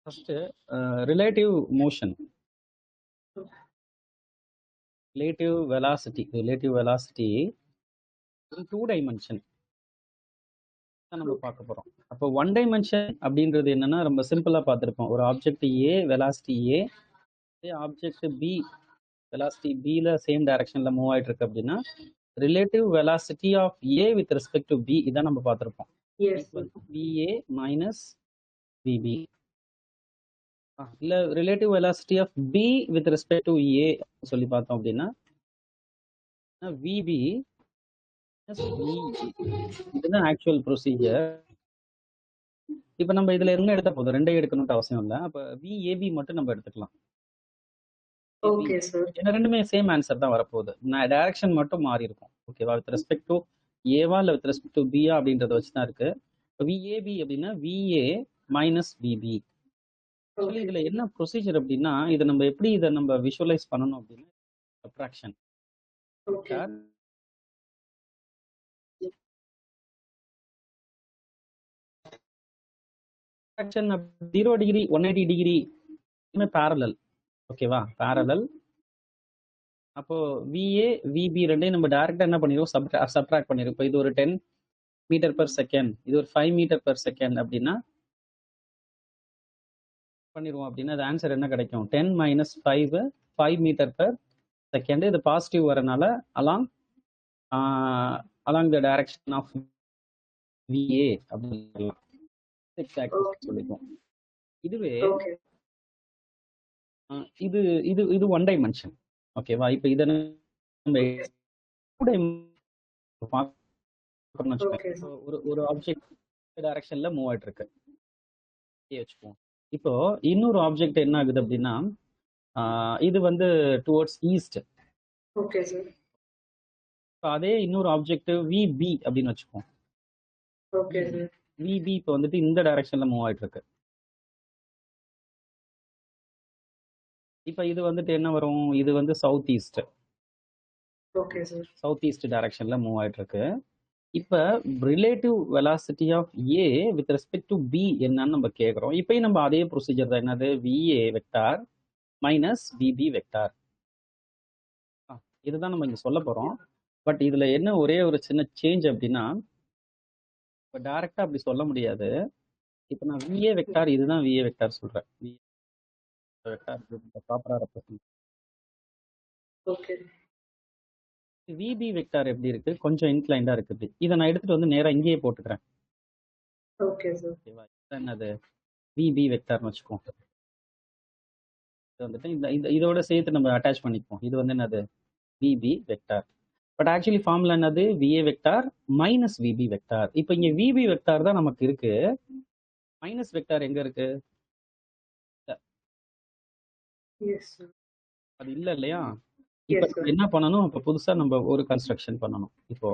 First relative motion, relative velocity இன் 2 dimension தான் நம்ம பார்க்க போறோம். அப்போ 1 டைமென்ஷன் அப்படின்றது என்னன்னா ரொம்ப சிம்பிளா பார்த்துருப்போம். ஒரு object A velocity A, object B velocity பில சேம் டைரக்ஷன்ல மூவ் ஆயிட்டு இருக்கு அப்படின்னா relative velocity of A with respect to B இதான் நம்ம பார்த்துருப்போம். Yes, sir. VA minus VB, இல்ல relative velocity of B with respect to A சொல்லி பார்த்தோம் அப்படின்னா விபி இதுதான் ஆக்சுவல் ப்ரொசீஜர். இப்போ நம்ம இதுல என்ன எடுத்த போதும் ரெண்டையும் எடுக்கணும்னு அவசியம் இல்லை. அப்ப விஏபி மட்டும் நம்ம எடுத்துக்கலாம். Okay, sir. ஏன்னா ரெண்டுமே சேம் ஆன்சர் தான் வரப்போகுது. டைரக்ஷன் மட்டும் மாறி இருக்கும். ஓகேவா? வித் ரெஸ்பெக்ட் டு ஏவா இல்லை வித் ரெஸ்பெக்ட் டு பியா அப்படின்றத வச்சு தான் இருக்கு. விஏபி அப்படின்னா விஏ மைனஸ் விபி. ஆக்சுவலி இதுல என்ன ப்ரொசீஜர் அப்படின்னா இதை நம்ம எப்படி இதை நம்ம விஷுவலைஸ் பண்ணணும் அப்படின்னா subtraction. Okay. Subtraction 0 degree 180 degree parallel. ஓகேவா? பேரலல். அப்போ விஏ விபி ரெண்டையும் நம்ம டைரக்டா என்ன பண்ணிடுவோம், சப்ட்ராக்ட் பண்ணிடுவோம். இப்போ இது ஒரு 10 மீட்டர் பெர் செகண்ட், இது ஒரு 5 மீட்டர் பெர் செகண்ட் அப்படின்னா பண்ணிடுவோம். அப்படின்னா அது ஆன்சர் என்ன கிடைக்கும்? 10 மைனஸ் 5 மீட்டர் பெர் செகண்ட். இது பாசிட்டிவ் வரனால along the direction of V A அப்படின்னு சொல்லிக்குவோம். இதுவே இது இது இது 1 டைமென்ஷன். ஓகேவா? இப்போ இதை நம்ம ஒரு ஆப்ஜெக்ட் டைரக்ஷன்ல மூவ் ஆயிட்டு இருக்கு வச்சுப்போம். இப்போ இன்னொரு ஆப்ஜெக்ட் என்ன ஆகுது அப்படின்னா இது வந்து டுவர்ட்ஸ் ஈஸ்ட். Okay, sir. அதே இன்னொரு ஆப்ஜெக்ட் விபி அப்படின்னு வச்சுப்போம். Okay, sir. விபி இப்போ வந்துட்டு இந்த டைரக்ஷன்ல மூவ் ஆயிட்டு இருக்கு. இப்போ இது வந்துட்டு என்ன வரும்? இது வந்து south east. Okay, sir. South east டைரக்ஷன்ல மூவ் ஆயிட்டு இருக்கு. இப்போ relative velocity of A with respect to B என்னன்னு நம்ம கேட்குறோம். இப்பயும் நம்ம அதே ப்ரொசீஜர் தான். என்னது? VA vector minus VP vector. இதுதான் நம்ம இங்க சொல்ல போறோம். பட் இதுல என்ன ஒரே ஒரு சின்ன சேஞ்ச் அப்படின்னா இப்போ டைரக்டா அப்படி சொல்ல முடியாது. இப்போ நான் விஏ வெக்டார் இதுதான் விஏ வெக்டார் சொல்றேன். வெக்டார் ப்ராப்பரா ரெப்ரசன்ட். Okay. விபி வெக்டார் எப்படி இருக்கு? கொஞ்சம் இன்க்ளைண்டா இருக்கு. இதை நான் எடுத்துட்டு வந்து நேரா இங்கேயே போட்டுக்கிறேன். Okay, sir. ஓகேவா? என்னது விபி வெக்டார்னு வச்சுக்கோம். இது வந்துட்டு இதோட சேர்த்து நம்ம அட்டாச் பண்ணிப்போம். இது வந்து என்னது? VB vector. But actually formula என்னது? VA vector minus VP vector. இப்போ இங்க விபி வெக்டார் தான் நமக்கு இருக்கு. மைனஸ் வெக்டார் எங்க இருக்கு? Yes, sir. அது இல்ல இல்லையா? இப்போ Yes, sir. என்ன பண்ணணும்? இப்போ புதுசா நம்ம ஒரு கன்ஸ்ட்ரக்ஷன் பண்ணணும். இப்போ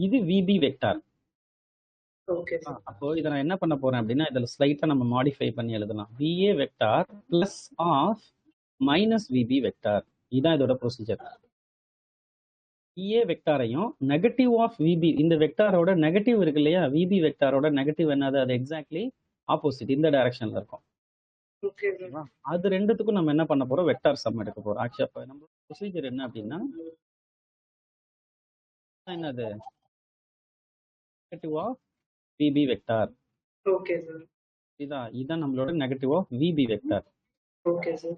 இது விபி வெக்டார். Okay, sir. அப்போ இதை நான் என்ன பண்ண போறேன் அப்படின்னா இதுல ஸ்லைட்டா நம்ம மாடிஃபை பண்ணி எழுதலாம். VA vector plus of minus VP vector. இதுதான் இதோட ப்ரொசீஜர். விஏ வெக்டாரையும் நெகட்டிவ் ஆஃப் விபி, இந்த வெக்டாரோட நெகட்டிவ் இருக்கு இல்லையா? விபி வெக்டாரோட நெகட்டிவ் என்னது? அது எக்ஸாக்ட்லி ஆப்போசிட், இந்த டைரக்ஷன்ல இருக்கும். Okay, sir. அது ரெண்டுத்துக்கும் நம்ம என்ன பண்ண போறோம்? வெக்டார் சம் எடுக்க போறோம். ஆக்சுவலா இப்போ நம்ம ப்ரொசீஜர் என்ன அப்படின்னா என்னது? Negative of V B vector. Okay, sir. இதான் நம்மளோட negative of V B vector. Okay, sir.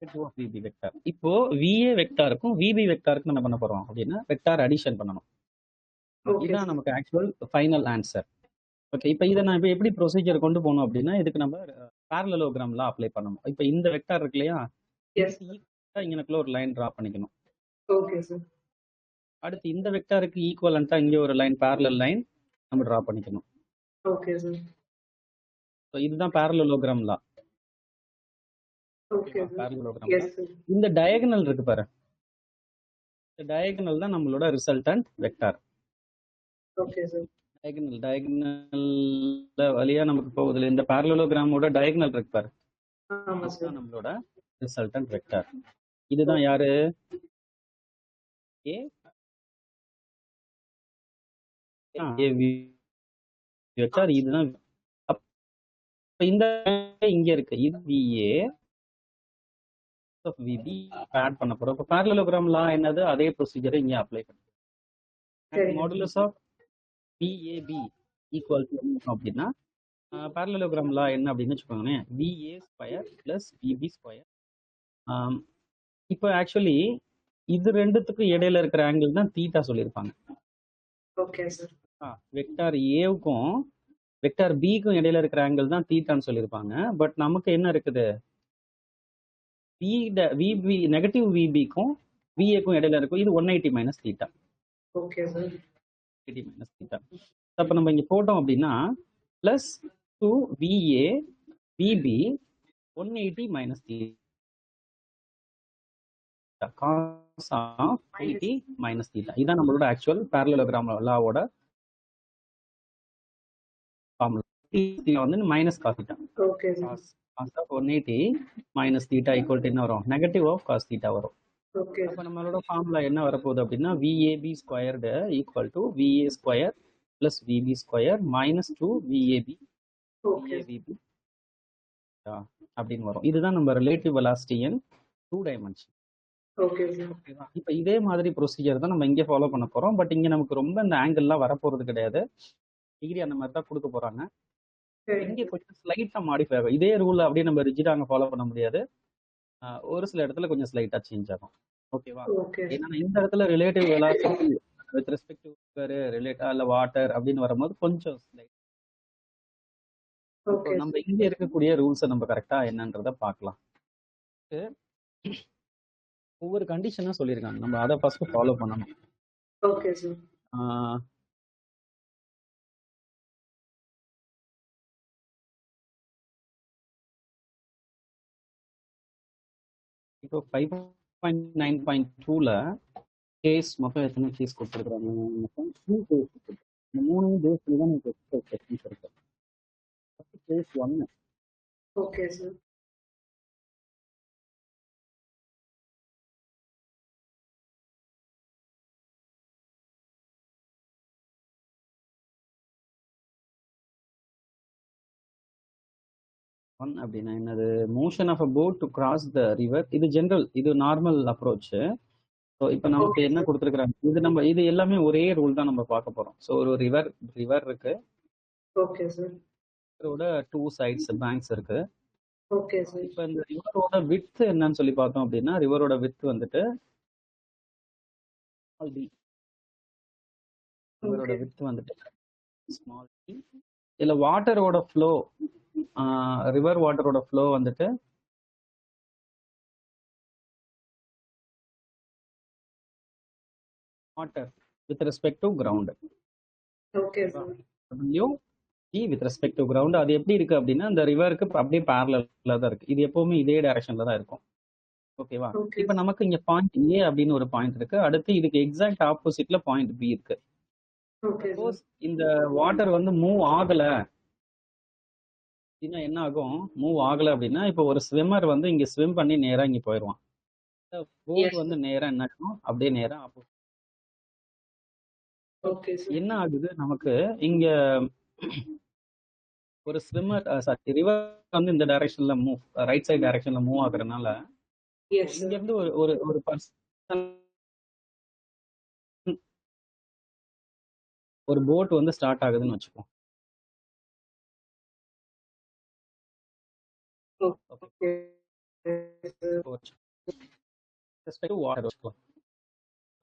Negative of V B vector. இப்போ விஏ வெக்டாருக்கும் விபி வெக்டாருக்கும் என்ன பண்ண போறோம் அப்படின்னா வெக்டார் அடிஷன் பண்ணணும். Okay, இதுதான் sir. நமக்கு ஆக்சுவல் ஃபைனல் ஆன்சர். ஓகே, இப்போ இதை நான் இப்போ எப்படி ப்ரொசீஜர் கொண்டு போகணும் அப்படின்னா இதுக்கு நம்ம parallelogram law அப்ளை பண்ணணும். இப்போ இந்த வெக்டார் இருக்கு இல்லையா? Yes. இங்கனக்குள்ள ஒரு லைன் டிரா பண்ணிக்கணும். Okay, sir. அடுத்து இந்த வெக்டாருக்கு ஈக்குவலண்டா இங்க ஒரு லைன் parallel லைன் நம்ம டிரா பண்ணிக்கணும். Okay, sir. ஸோ இதுதான் parallelogram law. Okay, sir. parallelogram Yes, law. sir. இந்த டயகனல் இருக்கு பாரு, இந்த டயகனல் தான் நம்மளோட resultant vector. Okay, sir. Diagonal வழியா நமக்கு போகுதுல இந்த parallelogram-ஓட டயகனல் இருக்கு பாரு, ஆமா sir. இதுதான் நம்மளோட ரிசல்டன்ட் வெக்டார். இதுதான் யாரு? ஏ வெக்டார். இதுதான் இப்ப இந்த இங்க இருக்கு. இது VA of VB ஆட் பண்ண போறோம். இப்ப parallelogram law என்னது? அதே ப்ரொசீஜரை இங்க அப்ளை பண்ணுறோம். சரிங்க modulus of VAB equal to என்ன அப்படின்னா parallelogram law என்ன அப்படின்னு வச்சுக்கோங்களேன். VA square plus VB square. இப்போ ஆக்சுவலி இது ரெண்டுத்துக்கும் இடையில இருக்கிற ஆங்கிள் தான் தீட்டா சொல்லியிருப்பாங்க. ஓகே சார் வெக்டார் ஏவுக்கும் வெக்டார் பிக்கும் இடையில இருக்கிற ஆங்கிள் தான் தீட்டான்னு சொல்லியிருப்பாங்க. பட் நமக்கு என்ன இருக்குது? விபி நெகட்டிவ் விபிக்கும் விஏக்கும் இடையில இருக்கும். இது 180 minus theta. Okay sir 180 minus theta. அப்போ நம்ம இங்க போட்டோம் அப்படின்னா plus 2 VA VB 180 minus theta cos of 180 minus theta. இதான் நம்மளோட ஆக்சுவல் parallelogram லாவோட ஃபார்முலா. வந்து minus cos theta. Okay sir cos of 180 minus theta equal to என்ன வரும்? நெகட்டிவ் ஆஃப் காஸ் தீட்டா வரும். ஓகே அப்போ நம்மளோட ஃபார்முலா என்ன வரப்போகுது அப்படின்னா VAB squared equal to VA square plus VB square minus 2 VAB okay VABB அப்படின்னு வரும். இதுதான் நம்ம ரிலேட்டிவ் வெலாசிட்டி இன் 2 டைமென்ஷன். ஓகே சார் இப்போ இதே மாதிரி ப்ரொசீஜர் தான் நம்ம இங்கே ஃபாலோ பண்ண போறோம். பட் இங்க நமக்கு ரொம்ப இந்த ஆங்கிள்லாம் வரப்போறது கிடையாது. டிகிரி அந்த மாதிரி தான் கொடுக்க போறாங்க. இங்கே கொஞ்சம் ஸ்லைட்டா மாடிஃபை ஆகும். இதே ரூல் அப்படியே நம்ம ரிஜிடா அங்கே ஃபாலோ பண்ண முடியாது. ஒரு சில இடத்துல கொஞ்சம் ஸ்லைட்டா சேஞ்ச் ஆகும். ஓகேவா? ஓகே ஏன்னா இந்த இடத்துல relative velocity with respect to ரிலேட்டா இல்ல வாட்டர் அப்படின்னு வரும்போது கொஞ்சம் ஸ்லைட். ஓகே நம்ம இங்க இருக்கக்கூடிய ரூல்ஸை நம்ம கரெக்டா என்னன்றத பார்க்கலாம். ஒவ்வொரு கண்டிஷனும் சொல்லியிருக்காங்க. நம்ம அதை ஃபர்ஸ்ட் ஃபாலோ பண்ணணும். ஓகே சார் இப்போ 5.9.2ல கேஸ் மொத்தம் எத்தனை கேஸ் கொடுத்துருக்காங்க? மொத்தம் 3 கேஸ். இந்த 3 பேஸ்ல தான் நமக்கு செக்ஷன்ஸ் இருக்கு. கேஸ் 1 ஓகே சார் அப்படின்னா என்னது? Motion of a boat to cross the river. இது ஜென்ரல், இது நார்மல் அப்ரோச். ஸோ இப்போ நமக்கு என்ன கொடுத்துருக்காங்க? இது எல்லாமே ஒரே ரூல் தான் நம்ம பார்க்க போறோம். ஸோ ஒரு ரிவர் இருக்கு. ஓகே சார் ரிவரோட 2 சைட்ஸ் பேங்க்ஸ் இருக்கு. ஓகே சார் இப்போ இந்த ரிவரோட விட்த் என்னன்னு சொல்லி பார்த்தோம் அப்படின்னா ரிவரோட விட்த் வந்துட்டு ரிவரோட விட்த் வந்துட்டு ஸ்மால் டி. இல்ல வாட்டரோட ஃப்ளோ, ரிவர் வாட்டரோட ஃப்ளோ வந்துட்டு water with respect to ground. Okay sir with respect to ground. அது எப்படி இருக்கு அப்படின்னா இந்த ரிவருக்கு அப்படியே பேரலா தான் இருக்கு. இது எப்பவுமே இதே டைரக்ஷன்ல தான் இருக்கும். ஓகேவா? இப்ப நமக்கு இங்க பாயிண்ட் ஏ அப்படின்னு ஒரு பாயிண்ட் இருக்கு. அடுத்து இதுக்கு எக்ஸாக்ட் ஆப்போசிட்ல பாயிண்ட் பி இருக்கு. சப்போஸ் இந்த வாட்டர் வந்து மூவ் ஆகல அப்படின்னா என்ன ஆகும்? மூவ் ஆகல அப்படின்னா இப்போ ஒரு ஸ்விம்மர் வந்து இங்க ஸ்விம் பண்ணி நேரா இங்க போயிடுவான். போட் வந்து நேரா என்ன ஆகும்? அப்படியே நேரா ஆப்போசிட். என்ன ஆகுது நமக்கு இங்க? ஒரு ஸ்விம்மர் ரிவர் வந்து இந்த டைரக்ஷன்ல மூவ், ரைட் சைடு டைரக்ஷன்ல மூவ் ஆகுறதுனால இங்க இருந்து ஒரு பர்சன் ஒரு போட் வந்து ஸ்டார்ட் ஆகுதுன்னு வச்சுக்கோம்.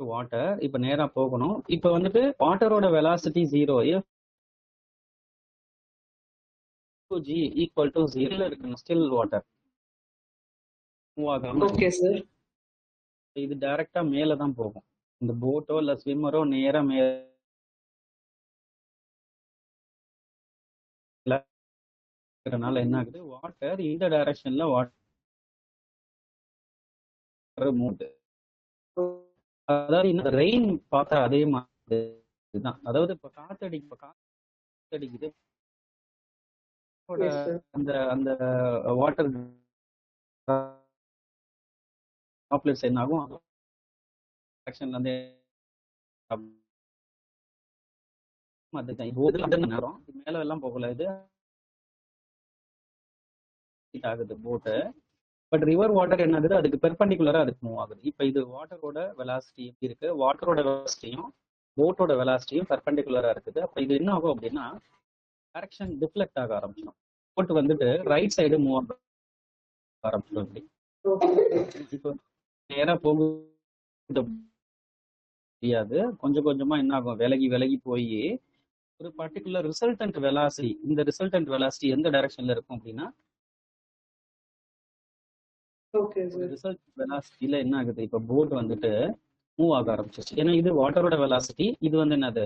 வாட்டர் இப்ப நேரா போகணும். இப்ப வந்துட்டு வாட்டரோட வெலாசிட்டி 0 g ஈக்குவல் டு 0 இருக்கணும். ஸ்டில் வாட்டர் மூவ் ஆகாம. ஓகே சார் இது டைரக்டா மேல தான் போகும். இந்த போட்டோ இல்ல ஸ்விம்மரோ நேரா மேல என்ன ஆகுது? வாட்டர் இந்த டைரக்ஷன்ல வாட்டர் மூவ். அதாவது இந்த ரெயின் பார்த்தா அதே மாதிரி இதுதான். அதாவது இப்ப காத்தடிக்குது அந்த அந்த வாட்டர் ட்ராப்லெட்ஸ் என்ன ஆகும்? டைரக்ஷன்ல இருந்து மேல எல்லாம் போகல. இது ஆகுது போட்டு. பட் ரிவர் வாட்டர் என்ன ஆகுது, அதுக்கு பெர்பெண்டிகுலரா அதுக்கு மூவ் ஆகுது. இப்போ இது வாட்டரோட வெலாசிட்டி எப்படி இருக்கு, வாட்டரோட வெலாசிட்டியும் போட்டோட வெலாசிட்டியும் பெர்பெண்டிகுலரா இருக்குது. அப்போ இது என்ன ஆகும் அப்படின்னா டைரக்ஷன் டிஃப்ளெக்ட் ஆக ஆரம்பிச்சிடும். போட் வந்துட்டு ரைட் சைடு மூவ் ஆக ஆரம்பிச்சிடும். இப்படி இப்போ நேரா போகுது முடியாது, கொஞ்சம் கொஞ்சமா என்ன ஆகும், விலகி விலகி போய் ஒரு பர்டிகுலர் ரிசல்டன்ட் வெலாசிட்டி, இந்த ரிசல்டன்ட் வெலாசிட்டி எந்த டைரக்ஷன்ல இருக்கும் அப்படின்னா ஓகே ஒரு சார். ரிசல்ட் வெலாசிட்டியில என்ன ஆகுது, இப்போ போட் வந்துட்டு மூவ் ஆக ஆரம்பிச்சிருச்சு. ஏன்னா இது வாட்டரோட வெலாசிட்டி, இது வந்து என்னது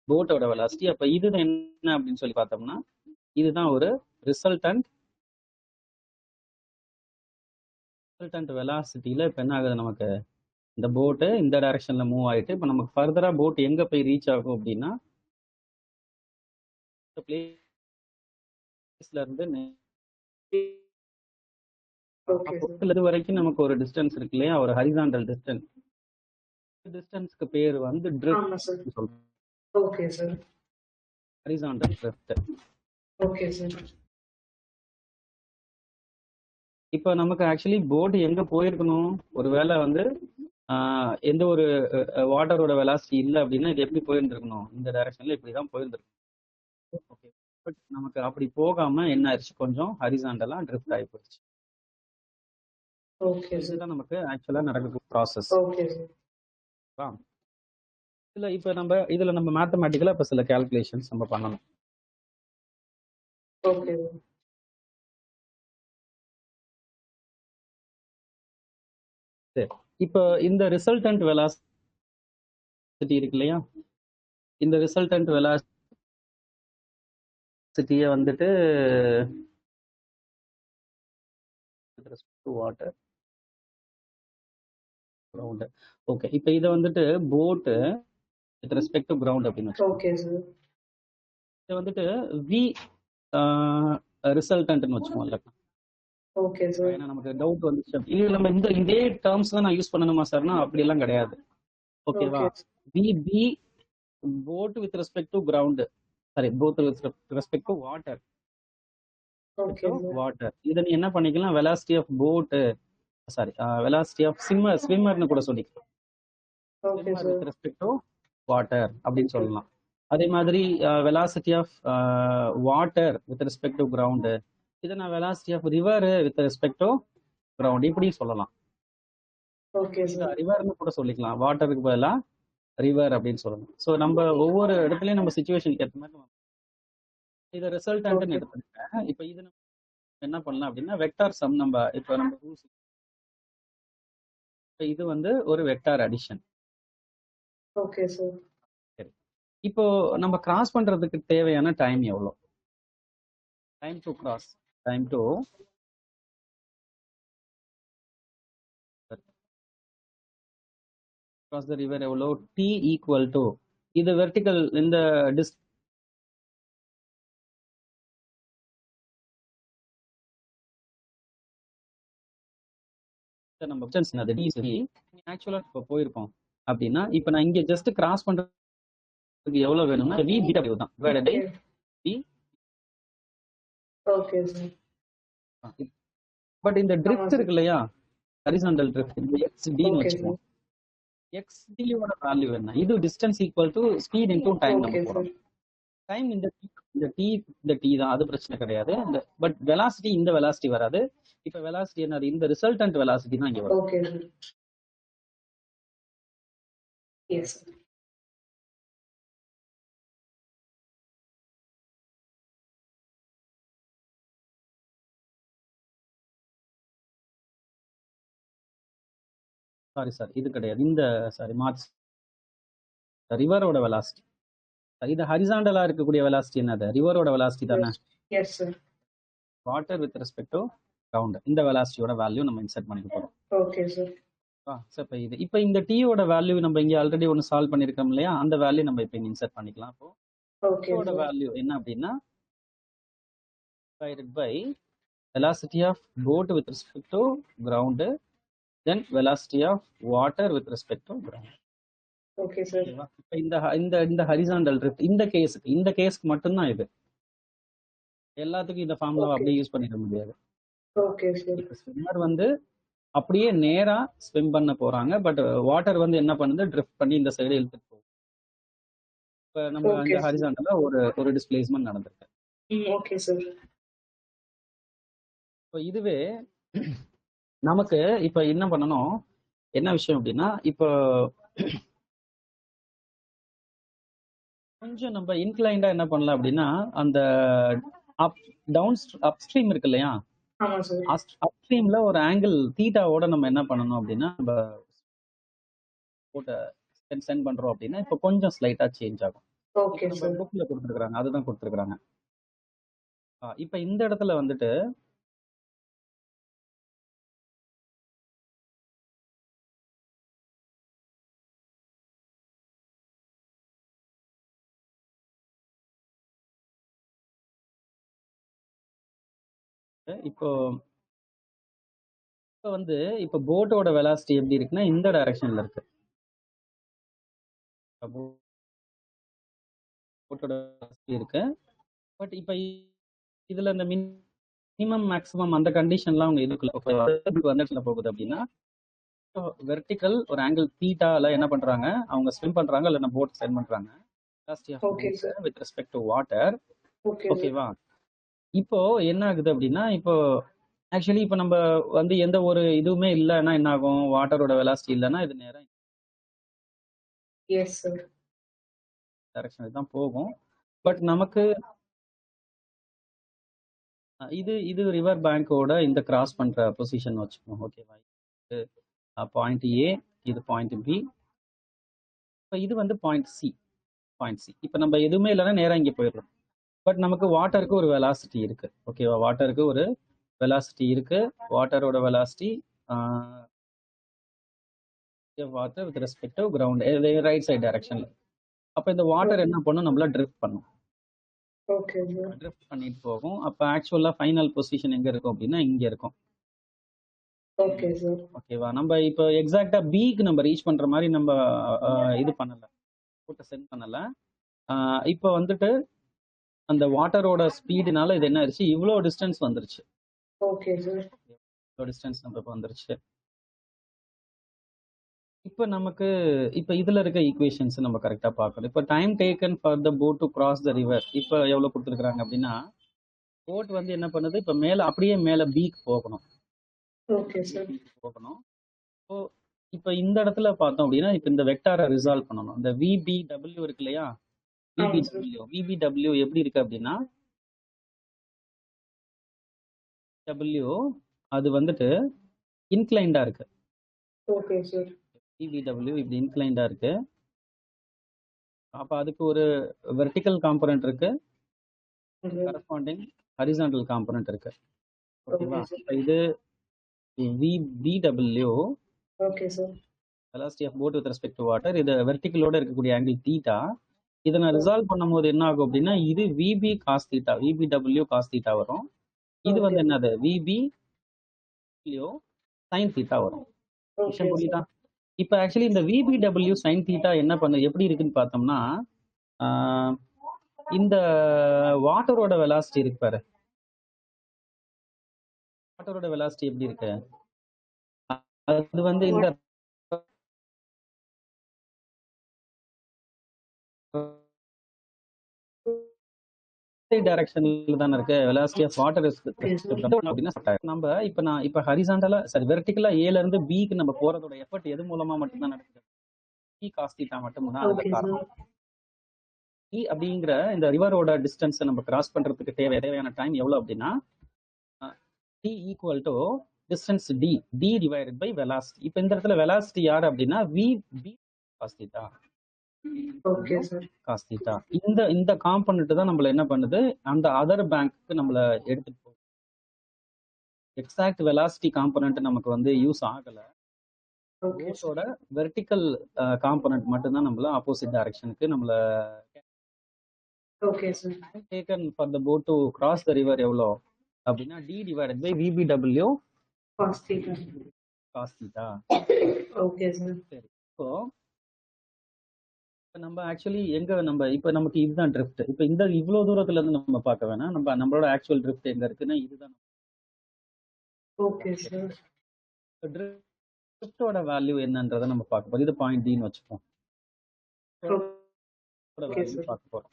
போட்டோட வெலாசிட்டி. அப்ப இது என்ன அப்படின்னு சொல்லி பார்த்தோம்னா இதுதான் ஒரு ரிசல்டன்ட் வெலாசிட்டியில இப்ப என்ன ஆகுது, நமக்கு இந்த போட்டு இந்த டைரக்ஷன்ல மூவ் ஆயிட்டு இப்போ நமக்கு ஃபர்தரா போட் எங்க போய் ரீச் ஆகும் அப்படின்னா பிளேஸ்ல இருந்து ஓகே சார். அப்போ இது வரைக்கும் நமக்கு ஒரு டிஸ்டன்ஸ் இருக்கு இல்லையா, ஒரு ஹரிசாண்டல் டிஸ்டன்ஸ். டிஸ்டன்ஸ்க்கு பேர் வந்து ஆமா ட்ரிஃப்ட் சார். சொல்றோம். Okay sir. Horizontal drift. Okay sir. இப்போ நமக்கு ஆக்சுவலி போட் எங்க போயிருக்கணும், ஒருவேளை வந்து எந்த ஒரு வாட்டரோட வெலாசிட்டி இல்லை அப்படின்னா இது எப்படி போயிருந்துருக்கணும், இந்த டைரக்ஷன்ல இப்படிதான் போயிருந்துருக்கணும். ஓகே, பட் நமக்கு அப்படி போகாம என்ன ஆயிடுச்சு, கொஞ்சம் ஹரிசாண்டலா ட்ரிஃப்ட் ஆகி போயிடுச்சு. Okay sir. இதுதான் நமக்கு ஆக்சுவலா நடக்கிற ப்ராசஸ். Okay sir. இதுல நம்ம மேத்தமேட்டிக்கலா இப்ப சில கால்குலேஷன்ஸ் நம்ம பண்ணணும். Okay sir. சரி, இப்போ இந்த ரிசல்டன்ட் வெலாசிட்டி இருக்கு இல்லையா, இந்த ரிசல்டன்ட் வெலாசிட்டியை வந்துட்டு வாட்டர் கிரவுண்ட். ஓகே, இப்போ இதை வந்துட்டு போட்டு வித் ரெஸ்பெக்ட் டு கிரவுண்ட் அப்படின்னு வச்சுக்கோங்க. Okay sir. இதை வந்துட்டு வி ரிசல்டன்ட்னு வச்சுக்கோங்க. Okay sir. ஏன்னா நமக்கு டவுட் வந்துச்சு, இது நம்ம இதே டேர்ம்ஸ் தான் நான் யூஸ் பண்ணணுமா சார்னா அப்படி எல்லாம் கிடையாது. ஓகேவா, V B boat with respect to ground, sorry boat with respect to water. Okay water இதை நீ என்ன பண்ணிக்கலாம், velocity of boat, sorry velocity of ஸ்விம்மர்னு கூட சொல்லிக்கலாம். Okay swimmer sir. With respect to water அப்படின்னு சொல்லலாம். அதே மாதிரி velocity of water with respect to ground, இதை நான் velocity of river with respect to ground இப்படி சொல்லலாம். Okay sir. ரிவர்னு கூட சொல்லிக்கலாம், வாட்டருக்கு பதிலா ரிவர் அப்படின்னு சொல்லணும். ஸோ நம்ம ஒவ்வொரு இடத்துலயும் நம்ம சிச்சுவேஷனுக்கு ஏற்ற மாதிரி இதை ரிசல்டன்ட்னு எடுத்துக்கிட்டேன். இப்போ இது நம்ம என்ன பண்ணலாம் அப்படின்னா வெக்டார் சம். நம்ம இப்போ நம்ம ரூல்ஸ், இது வந்து ஒரு வெக்டார் அடிஷன். Okay sir. சரி, இப்போ நம்ம கிராஸ் பண்றதுக்கு தேவையான டைம் எவ்வளோ, time to cross the river எவ்வளோ, டி ஈக்குவல் டு இது வெர்டிக்கல், இந்த நம்ம ஆக்சுவலா இப்போ போயிருக்கோம் அப்படின்னா இப்போ நான் இங்க ஜஸ்ட் கிராஸ் பண்றதுக்கு எவ்வளவு வேணும்னா v பீட்டா வேவ் தான் divided by v. Okay sir. But இந்த ட்ரிஃப்ட் இருக்கு இல்லையா, ஹரிசாண்டல் ட்ரிஃப்ட், இந்த xd ன்னு வச்சுக்குவோம். xd யோட வேல்யூ என்ன, இது distance equal to speed into time. நம்ம போறோம் டைம் இந்த t தான், அது பிரச்சனை கிடையாது. பட் வெலாசிட்டி இந்த வெலாசிட்டி வராது. இப்போ வெலாசிட்டி என்னது, இந்த ரிசல்டன்ட் வெலாசிட்டி தான் இங்க வரும். Okay sir. Yes sir. Sorry இது கிடையாது, இந்த ரிவரோட வெலாசிட்டி. இது ஹரிசாண்டலா இருக்கக்கூடிய வெலாசிட்டி என்னது, ரிவரோட வெலாசிட்டி தானே. Yes sir. Water with respect to ground, இந்த வெலாசிட்டியோட வேல்யூ நம்ம இன்சர்ட் பண்ணிக்க போறோம். Okay sir. இப்போ இந்த டீயோட வேல்யூ நம்ம இங்க ஆல்ரெடி ஒன்னு சால்வ் பண்ணிருக்கோம் இல்லையா, அந்த வேல்யூ நம்ம இப்போ இங்க இன்சர்ட் பண்ணிக்கலாம். அப்போ டீயோட வேல்யூ என்ன அப்படின்னா divided by velocity of boat with respect to ground, then velocity of water with respect to ground. Okay sir. இப்போ இந்த ஹரிசாண்டல் ட்ரிஃப்ட் இந்த கேஸ்க்கு மட்டும் தான் இது. எல்லாத்துக்கும் இந்த ஃபார்முலா அப்படியே யூஸ் பண்ணிட முடியாது. Okay sir. இப்ப ஸ்விம்மர் வந்து அப்படியே நேரா ஸ்விம் பண்ண போறாங்க. பட் வாட்டர் வந்து என்ன பண்ணுது? ட்ரிஃப்ட் பண்ணி இந்த சைடு இழுத்துட்டு போகுது. இப்ப நம்ம ஓகே இந்த சார். ஹாரிசான்டலா ஒரு டிஸ்பிளேஸ்மென்ட் நடந்திருக்கு. Okay sir. இப்ப இதுவே நமக்கு இப்ப என்ன பண்ணணும்? என்ன விஷயம் அப்படின்னா, இப்போ கொஞ்சம் நம்ம இன்க்ளைண்டா என்ன பண்ணலாம் அப்படின்னா, அந்த அப் அப்ஸ்ட்ரீம் இருக்கு இல்லையா? ஆமா சார். அப்ஸ்ட்ரீம்ல ஒரு ஆங்கிள் தீட்டாவோட நம்ம என்ன பண்ணணும் அப்படின்னா, நம்ம போட்ட சென்ட் பண்றோம் அப்படின்னா, இப்போ கொஞ்சம் ஸ்லைட்டா சேஞ்ச் ஆகும். இப்ப ஓகே நம்ம சார். புக்ல குடுத்துருக்காங்க. அதுதான் குடுத்துருக்காங்க. இப்ப இந்த இடத்துல வந்துட்டு இப்போ இப்ப வந்து இப்ப போட்டோட வெலாசிட்டி எப்படி இருக்குன்னா, இந்த டைரக்ஷன்ல இருக்கு. போட்டோட வெலாசிட்டி இருக்கு. பட் இப்ப இதுல இந்த மினிமம், மேக்ஸிமம் அந்த கண்டிஷன்லாம் அவங்க இதுக்குள்ள வந்து போகுது அப்படின்னா, வெர்டிகல் ஒரு ஆங்கிள் தீட்டால என்ன பண்றாங்க? அவங்க ஸ்விம் பண்றாங்க இல்ல போட் சென்ட் பண்றாங்க. Velocity of okay boat sir. With respect to water. Okay sir. ஓகேவா? இப்போ என்ன ஆகுது அப்படின்னா, இப்போ ஆக்சுவலி இப்போ நம்ம வந்து எந்த ஒரு இதுவுமே இல்லைன்னா என்ன ஆகும்? வாட்டரோட வெலாசிட்டி இல்லைன்னா இது நேரா எஸ் சார். டைரக்ஷனுக்கு தான் போகும். பட் நமக்கு இது இது ரிவர் பேங்கோட இந்த கிராஸ் பண்ற பொசிஷன் வச்சுக்கோங்க. ஓகேவா? இது பாயிண்ட் ஏ, இது பாயிண்ட் பி. இப்போ இது வந்து பாயிண்ட் சி. இப்போ நம்ம எதுவுமே இல்லைன்னா நேரா இங்கே போயிடுறோம். பட் நமக்கு வாட்டருக்கு ஒரு வெலாசிட்டி இருக்கு. ஓகேவா? வாட்டருக்கு ஒரு வெலாசிட்டி இருக்கு. வாட்டரோட velocity water with respect to ground right side டைரக்ஷன்ல. அப்ப இந்த வாட்டர் என்ன பண்ணும்? நம்மள ட்ரிஃப்ட் பண்ணும். Okay sir. ட்ரிஃப்ட் பண்ணிட்டு போகும். அப்ப ஆக்சுவலா ஃபைனல் பொசிஷன் எங்க இருக்கும் அப்படின்னா இங்க இருக்கும். Okay sir. ஓகேவா? நம்ம இப்போ எக்ஸாக்டா பிக்கு நம்ம ரீச் பண்ற மாதிரி நம்ம இது பண்ணல, போட்ட சென்ட் பண்ணல. இப்போ வந்துட்டு அந்த வாட்டரோட ஸ்பீடுனால இது என்ன ஆயிடுச்சு? இவ்வளோ டிஸ்டன்ஸ் வந்துருச்சு. Okay sir. இவ்வளோ டிஸ்டன்ஸ் நமக்கு வந்துருச்சு. இப்போ நமக்கு இப்போ இதுல இருக்க ஈக்குவேஷன்ஸ் நம்ம கரெக்டா பார்க்கணும். இப்போ time taken for the boat to cross the river இப்போ எவ்வளவு கொடுத்துருக்காங்க அப்படின்னா, போட் வந்து என்ன பண்ணுது? இப்போ மேல அப்படியே மேல பீக் போகணும். Okay sir. போகணும். ஸோ இப்போ இந்த இடத்துல பார்த்தோம் அப்படின்னா, இப்போ இந்த வெக்டாரை ரிசால்வ் பண்ணணும். இந்த விபிடபிள்யூ இருக்கு இல்லையா? ஆமா சார். விபிடபிள்யூ எப்படி இருக்கு அப்படின்னா, டபிள்யூ அது வந்துட்டு இன்க்ளைண்டா இருக்கு. Okay sir. விபிடபிள்யூ இப்படி இன்க்ளைண்டா இருக்கு. அப்ப அதுக்கு ஒரு வெர்டிக்கல் காம்பனன்ட் இருக்கு, கரஸ்பாண்டிங் ஹரிசாண்டல் காம்பனன்ட் இருக்கு. ஓகேவா? Okay sir. இப்ப இது VBW okay sir. Velocity of boat with respect to water. இது வெர்டிக்கலோட இருக்கக்கூடிய ஆங்கிள் தீட்டா. இதை நான் ரிசால்வ் பண்ணும்போது என்ன ஆகும் அப்படின்னா, இது VB cos theta, VBW cos theta வரும். இது வந்து என்னது? விபி சைன் தீட்டா வரும். விஷயம் புரியுதா? இப்ப ஆக்சுவலி இந்த விபிடபிள்யூ சைன் தீட்டா என்ன பண்ணு எப்படி இருக்குன்னு பார்த்தோம்னா, இந்த வாட்டரோட வெலாசிட்டி இருக்கு பாரு. வாட்டரோட வெலாசிட்டி எப்படி இருக்கு? அது வந்து இந்த டைரக்ஷன்ல தானே இருக்கு. வெலாசிட்டி ஆஃப் வாட்டர் அப்படின்னா நம்ம இப்ப ஹரிசாண்டலா சாரி வெர்டிகலா ஏல இருந்து பிக்கு நம்ம போறதோட எஃபர்ட் எது மூலமா மட்டும்தான் நடக்குது? பி காஸ் தீட்டா மட்டும்தான் அதுல காரணம். பி அப்படிங்கிற இந்த ரிவரோட டிஸ்டன்ஸ் நம்ம கிராஸ் பண்றதுக்கு தேவையான டைம் எவ்வளவு அப்படின்னா, T equal to distance D D divided by velocity. இப்ப இந்த இடத்துல வெலாசிட்டி யாரு அப்படின்னா V B cos theta. Okay sir. Cos theta. இந்த காம்பனன்ட் தான் நம்மள என்ன பண்ணுது? அந்த அதர் பேங்க்கு நம்மள எடுத்துட்டு போகுது. எக்ஸாக்ட் வெலாசிட்டி காம்பனன்ட் நமக்கு வந்து யூஸ் ஆகல. போட்டோட வெர்டிக்கல் காம்பனன்ட் மட்டும் தான் நம்மள ஆப்போசிட் டைரக்ஷனுக்கு நம்மள okay sir. Taken for the boat to cross the river எவ்வளோ அப்படின்னா D divided by VBW cos theta. Cos theta. Okay sir. சரி. இப்போ நம்ம ஆக்சுவலி இப்ப நமக்கு இதுதான் ட்ரிஃப்ட். இப்ப இந்த இவ்வளவு தூரத்துல இருந்து நம்ம பார்க்க வேணாம். நம்மளோட ஆக்சுவல் ட்ரிஃப்ட் எங்க இருக்குன்னா இதுதான். Okay sir. ட்ரிஃப்டோட வேல்யூ என்னன்றதை நம்ம பார்க்க போறோம். இது பாயிண்ட் டின்னு வச்சுப்போம். Okay value sir. பார்க்க போறோம்.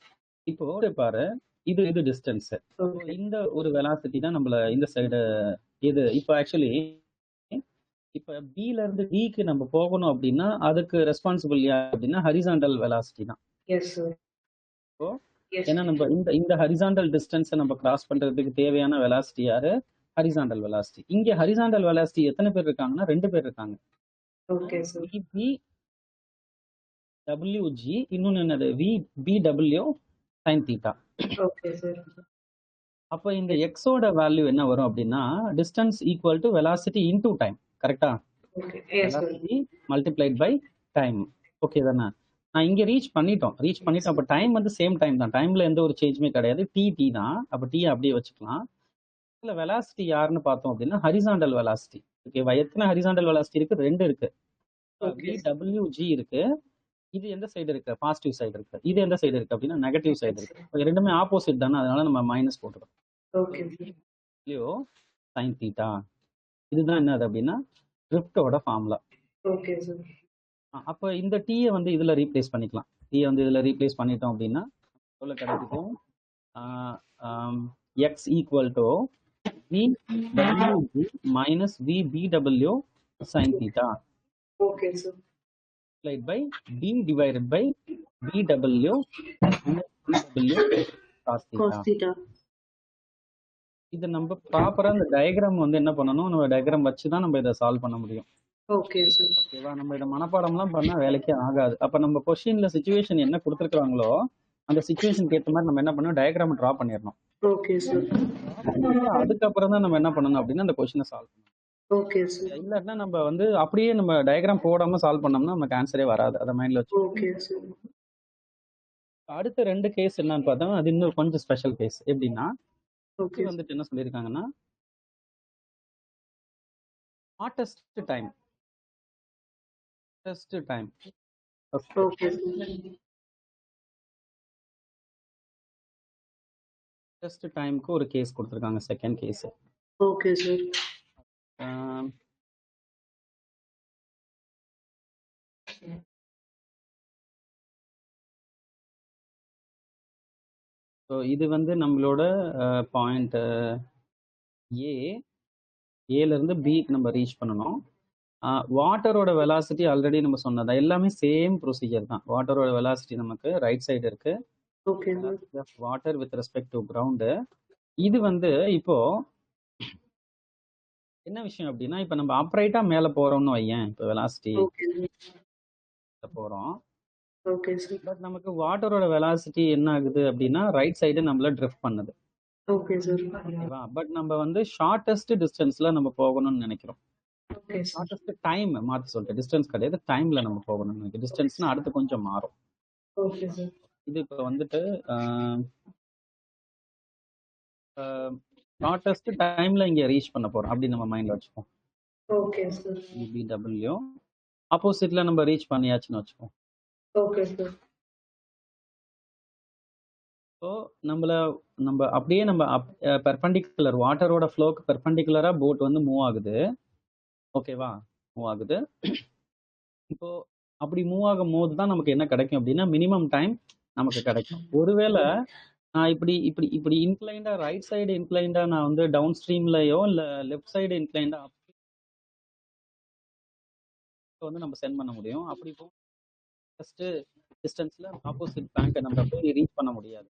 இப்போ பாரு, இது டிஸ்டன்ஸ். ஓகே. இந்த ஒரு வெலாசிட்டி தான் நம்மள இந்த சைடு இது. இப்போ ஆக்சுவலி இப்ப பில இருந்து டிக்கு நம்ம போகணும் அப்படின்னா அதுக்கு ரெஸ்பான்சிபிள் யார் அப்படின்னா ஹரிசாண்டல் வெலாசிட்டி தான். Yes sir. இப்போ எஸ். ஏன்னா நம்ம இந்த ஹரிசாண்டல் டிஸ்டன்ஸை நம்ம கிராஸ் பண்றதுக்கு தேவையான வெலாசிட்டி யாரு? Horizontal velocity. இங்க ஹரிசாண்டல் வெலாசிட்டி எத்தனை பேர் இருக்காங்கன்னா 2 பேர் இருக்காங்க. Okay sir. விபி டபிள்யூஜி, இன்னொன்னு என்னது VBW sine theta. Okay sir. அப்போ இந்த எக்ஸோட வேல்யூ என்ன வரும் அப்படின்னா distance equal to velocity into time. கரெக்டா? Okay. Yes sir. Velocity multiplied by time. Okay தானே? நான் இங்க ரீச் பண்ணிட்டோம். அப்போ டைம் வந்து சேம் டைம் தான். டைம்ல எந்த ஒரு சேஞ்சுமே கிடையாது. டி தான். அப்போ டி அப்படியே வச்சுக்கலாம். இதுல வெலாசிட்டி யாருன்னு பார்த்தோம் அப்படின்னா ஹரிசாண்டல் வெலாசிட்டி. ஓகேவா? எத்தனை ஹரிசாண்டல் வெலாசிட்டி இருக்கு? 2 இருக்கு. விடபிள்யூஜி இருக்கு. இது எந்த சைடு இருக்கு? பாசிட்டிவ் சைடு இருக்கு. இது எந்த சைடு இருக்கு அப்படின்னா நெகட்டிவ் சைடு இருக்கு. ரெண்டுமே ஆப்போசிட் தானே, அதனால நம்ம மைனஸ் போட்டுறோம். Okay sir. இல்லையோ சைன் தீட்டா. இதுதான் என்னது அப்படின்னா ட்ரிஃப்டோட ஃபார்முலா. Okay sir. அப்போ இந்த டீயை வந்து இதுல ரீப்ளேஸ் பண்ணிக்கலாம். டீயை வந்து இதுல ரீப்ளேஸ் பண்ணிட்டோம் அப்படின்னா எவ்வளவு கிடைக்கும்? X equal to VWG minus VBW sine theta okay sir. by d divided by bw minus bw cos cos theta. theta. இது நம்ம ப்ராப்பரா இந்த டயக்ராம் வந்து என்ன பண்ணணும், நம்ம டயக்ராம் வச்சு தான் நம்ம இதை சால்வ் பண்ண முடியும். Okay sir. ஓகேவா? நம்ம இதை மனப்பாடம்லாம் பண்ணா வேலைக்கே ஆகாது. அப்ப நம்ம கொஸ்டின்ல சிச்சுவேஷன் என்ன கொடுத்துருக்காங்களோ அந்த சிச்சுவேஷனுக்கு ஏற்ற மாதிரி நம்ம என்ன பண்ணணும், டயக்ராம் டிரா பண்ணிடணும். Okay sir. அதுக்கப்புறம் தான் நம்ம என்ன பண்ணணும் அப்படின்னா அந்த கொஸ்டினை சால்வ் பண்ணணும். Okay sir. இல்லன்னா நம்ம வந்து அப்படியே நம்ம டயக்ராம் போடாம சால்வ் பண்ணோம்னா நமக்கு ஆன்சரே வராது. அதை மைண்ட்ல வச்சு. Okay sir. அடுத்த 2 கேஸ் என்னன்னு பார்த்தா அது இன்னும் கொஞ்சம் ஸ்பெஷல் கேஸ். எப்படின்னா ஓகே வந்துட்டு என்ன சொல்லியிருக்காங்கன்னா ஷார்ட்டஸ்ட் டைம் ஓகே ஷார்ட்டஸ்ட் டைம்க்கு ஒரு கேஸ் கொடுத்துருக்காங்க. Second case. Okay sir. So இது வந்து நம்மளோட பாயிண்ட் ஏலேருந்து பிக்கு நம்ம ரீச் பண்ணணும். வாட்டரோட வெலாசிட்டி ஆல்ரெடி நம்ம சொன்னதா, எல்லாமே சேம் ப்ரொசீஜர் தான். வாட்டரோட வெலாசிட்டி நமக்கு ரைட் சைடு இருக்கு. Okay water with respect to ground. இது வந்து இப்போ என்ன விஷயம் அப்படின்னா இப்போ நம்ம அப்ரைட்டா மேலே போறோம்னு வையேன். இப்போ வெலாசிட்டி போறோம். Okay sir. பட் நமக்கு வாட்டரோட வெலாசிட்டி என்ன ஆகுது அப்படின்னா ரைட் சைடு நம்மள ட்ரிஃப்ட் பண்ணுது. Okay sir. ஓகேவா? பட் நம்ம வந்து ஷார்ட்டஸ்ட் டிஸ்டன்ஸ்ல நம்ம போகணும்னு நினைக்கிறோம். Okay sir. ஷார்ட்டஸ்ட் டைம் மாத்தி சொல்லிட்டேன். டிஸ்டன்ஸ் கிடையாது, டைம்ல நம்ம போகணும்னு நினைக்கிறோம். டிஸ்டன்ஸ்னா அடுத்து கொஞ்சம் மாறும். Okay sir. இது இப்போ வந்துட்டு ஷார்ட்டஸ்ட் டைம்ல இங்க ரீச் பண்ண போறோம் அப்படி நம்ம மைண்ட்ல வச்சுப்போம். Okay sir. பிடபிள்யூ ஆப்போசிட்ல நம்ம ரீச் பண்ணியாச்சுன்னு வச்சுப்போம். Okay sir. ஸோ நம்ம அப்படியே நம்ம பெர்பெண்டிகுலர் வாட்டரோட ஃப்ளோக்கு பெர்பெண்டிகுலரா போட் வந்து மூவ் ஆகுது. ஓகேவா? மூவ் ஆகுது. இப்போ அப்படி மூவ் ஆகும் போது தான் நமக்கு என்ன கிடைக்கும் அப்படின்னா மினிமம் டைம் நமக்கு கிடைக்கும். ஒருவேளை நான் இப்படி இப்படி இப்படி இன்க்ளைண்டா ரைட் சைடு இன்க்ளைண்டா நான் வந்து டவுன் ஸ்ட்ரீம்லயோ இல்லை லெஃப்ட் சைடு இன்க்ளைண்டா வந்து நம்ம சென்ட் பண்ண முடியும். அப்படி ஃபர்ஸ்ட் டிஸ்டன்ஸ்ல ஆப்போசிட் பேங்கை நம்ம போய் ரீச் பண்ண முடியாது.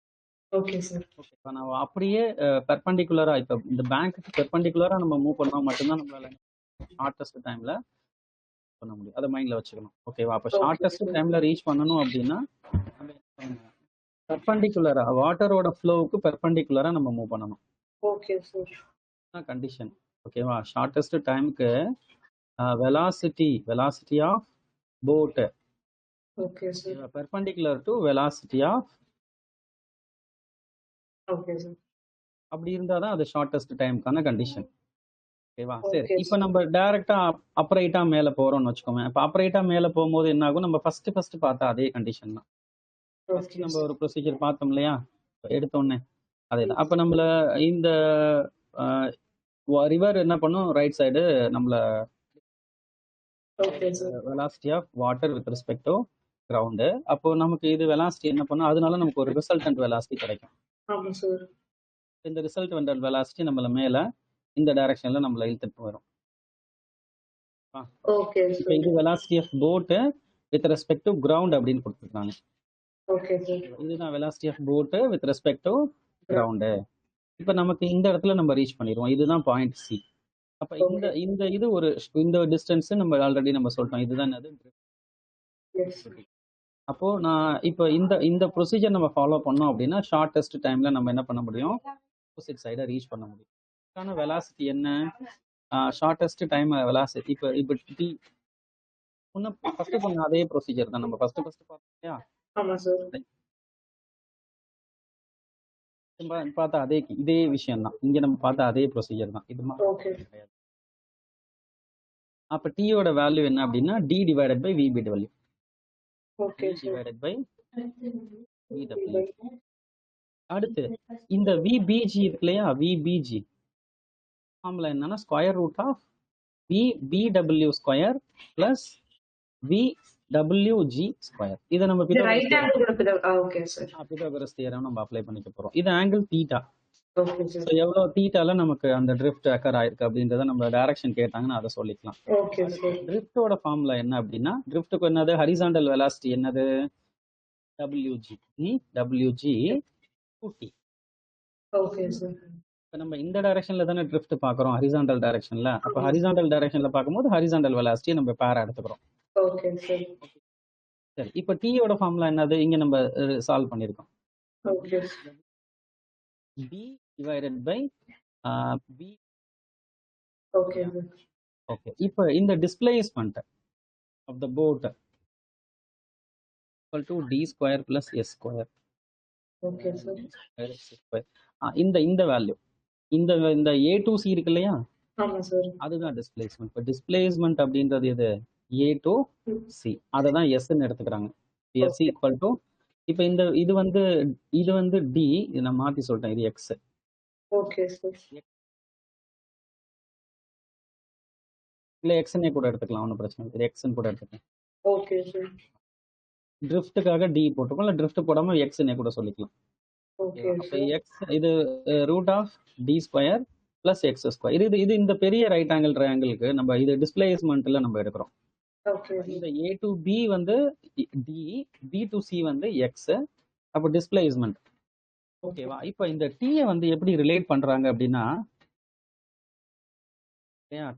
Okay sir. ஓகே, இப்போ நான் அப்படியே பெர்பெண்டிகுலரா இப்போ இந்த பேங்க்குக்கு பெர்பெண்டிகுலரா நம்ம மூவ் பண்ணா மட்டும்தான் நம்மளால ஷார்ட்டஸ்ட் டைம்ல பண்ண முடியும். அதை மைண்ட்ல வச்சுக்கணும். ஓகேவா? அப்போ ஷார்ட்டஸ்ட் டைம்ல ரீச் பண்ணணும் அப்படின்னா பெர்பெண்டிகுலரா வாட்டரோட ஃப்ளோவுக்கு பெர்பெண்டிகுலரா நம்ம மூவ் பண்ணணும். Okay sir. கண்டிஷன். ஓகேவா? ஷார்ட்டஸ்ட் டைம்க்கு velocity of boat okay sir. perpendicular to velocity of okay sir. அப்படி இருந்தாதான் அது ஷார்ட்டஸ்ட் டைம்க்கான கண்டிஷன். ஓகேவா? சரி, Okay, இப்போ நம்ம டைரக்டா அப்ரைட்டா மேல போறோம்னு வச்சுக்கோங்க. இப்போ அப்ரைட்டா மேல போகும்போது என்ன ஆகும், நம்ம ஃபர்ஸ்ட் பார்த்தா அதே கண்டிஷன் தான். ஃபர்ஸ்ட் ஓகே நம்ம ஒரு ப்ரொசீஜர் பார்த்தோம் இல்லையா, எடுத்தோடனே அதே தான். அப்போ நம்மள இந்த ரிவர் என்ன பண்ணும், ரைட் சைடு நம்மள okay sir. Velocity of water with respect to ground. அப்போ நமக்கு இது வெலாசிட்டி என்ன பண்ணும், அதனால நமக்கு ஒரு ரிசல்டன்ட் வெலாசிட்டி கிடைக்கும். ஆமா சார். இந்த ரிசல்டன்ட் வெலாசிட்டி நம்மள மேல இந்த டைரக்ஷன்ல நம்மள இழுத்துட்டு வரும். ஓகே இப்போ சார். இது velocity of boat with respect to ground அப்படின்னு கொடுத்துருக்காங்க. Okay sir. இதுதான் velocity of boat with respect to ground. இப்போ நமக்கு இந்த இடத்துல நம்ம ரீச் பண்ணிடுவோம். இதுதான் பாயிண்ட் சி. அப்ப இந்த ஓகே. இந்த இது ஒரு இந்த டிஸ்டன்ஸ் நம்ம ஆல்ரெடி நம்ம சொல்லிட்டோம். இதுதான் என்னது எஸ். அப்போ நான் இப்போ இந்த இந்த ப்ரொசீஜர் நம்ம ஃபாலோ பண்ணோம் அப்படின்னா ஷார்ட்டஸ்ட் டைம்ல நம்ம என்ன பண்ண முடியும், ஆப்போசிட் சைடை ரீச் பண்ண முடியும். இதுக்கான வெலாசிட்டி என்ன, ஷார்ட்டஸ்ட் டைம் வெலாசிட்டி. இப்போ டி முன்ன ஃபர்ஸ்ட் பண்ண அதே ப்ரொசீஜர் தான் நம்ம ஃபர்ஸ்ட் பார்த்தோம் இல்லையா, ஆமா சார். பார்த்தா இதே விஷயம் தான். இங்க நம்ம பார்த்த அதே ப்ரொசீஜர் தான். இது ஓகே. கிடையாது. அப்ப டீயோட வேல்யூ என்ன அப்படின்னா D divided by VB W. Okay sir. Divided by VW. அடுத்து இந்த விபிஜி இருக்கு இல்லையா, விபிஜி ஃபார்முலா என்னன்னா square root of VBW square plus VWG square. இதை நம்ம right angle. Okay sir. Pythagoras theorem நம்ம அப்ளை பண்ணிக்க போறோம். இது ஆங்கிள் தீட்டா. Okay sir. எவ்வளவு தீட்டால நமக்கு அந்த ட்ரிஃப்ட் அக்கர் ஆயிருக்கு அப்படின்றத நம்ம டைரக்ஷன் கேட்டாங்கன்னா அதை சொல்லிக்கலாம். Okay sir. ட்ரிஃப்டோட ஃபார்முலா என்ன அப்படின்னா, ட்ரிஃப்ட்டுக்கு என்னது, ஹரிசாண்டல் வெலாசிட்டி என்னது, WG. WG 2t. Okay sir. இப்போ நம்ம இந்த டைரக்ஷன்ல தானே ட்ரிஃப்ட் பார்க்குறோம், ஹரிசாண்டல் டைரக்ஷன்ல. அப்போ ஹரிசாண்டல் டைரக்ஷன்ல பார்க்கும்போது ஹரிசாண்டல் வெலாசிட்டியை நம்ம பேரா எடுத்துக்கிறோம். Okay sir. சரி, இப்போ டீயோட ஃபார்முலா என்னது, இங்க நம்ம சால்வ் பண்ணியிருக்கோம். Okay. b divided by b. Okay. Okay, இப்போ இந்த displacement of the boat equal to d square plus s square. Okay sir. இந்த இந்த வேல்யூ இந்த இந்த a2c இருக்கு இல்லையா, ஆமா சார். அதுதான் டிஸ்பிளேஸ்மெண்ட். இப்போ டிஸ்பிளேஸ்மெண்ட் அப்படின்றது எது, a2c. அதை தான் s-ன்னு எடுத்துக்கிறாங்க. s ஈக்குவல் டு, இப்போ இந்த இது வந்து d, இது நான் மாத்தி சொல்லிட்டேன், இது x. Okay sir. இல்லை எக்ஸ்னே கூட எடுத்துக்கலாம், ஒன்றும் பிரச்சனை இல்லை, எக்ஸ்ன்னு கூட எடுத்துக்கலாம். Okay sir. ட்ரிஃப்ட்டுக்காக டி போட்டுக்கோம், இல்லை ட்ரிஃப்ட் போடாமல் எக்ஸ்னே கூட சொல்லிக்கலாம். ஓகே அப்போ சார். எக்ஸ் இது root of D square plus X square. இது இந்த பெரிய ரைட் ஆங்கிள் ட்ரையாங்கிளுக்கு நம்ம இது டிஸ்பிளேஸ்மெண்ட்ல நம்ம எடுக்கிறோம். ஓகே. இந்த ஏ டு பி வந்து டி, பி டு சி வந்து எக்ஸ். அப்போ டிஸ்பிளேஸ்மெண்ட். ஓகேவா. இப்போ இந்த டீயை வந்து எப்படி ரிலேட் பண்றாங்க அப்படின்னா,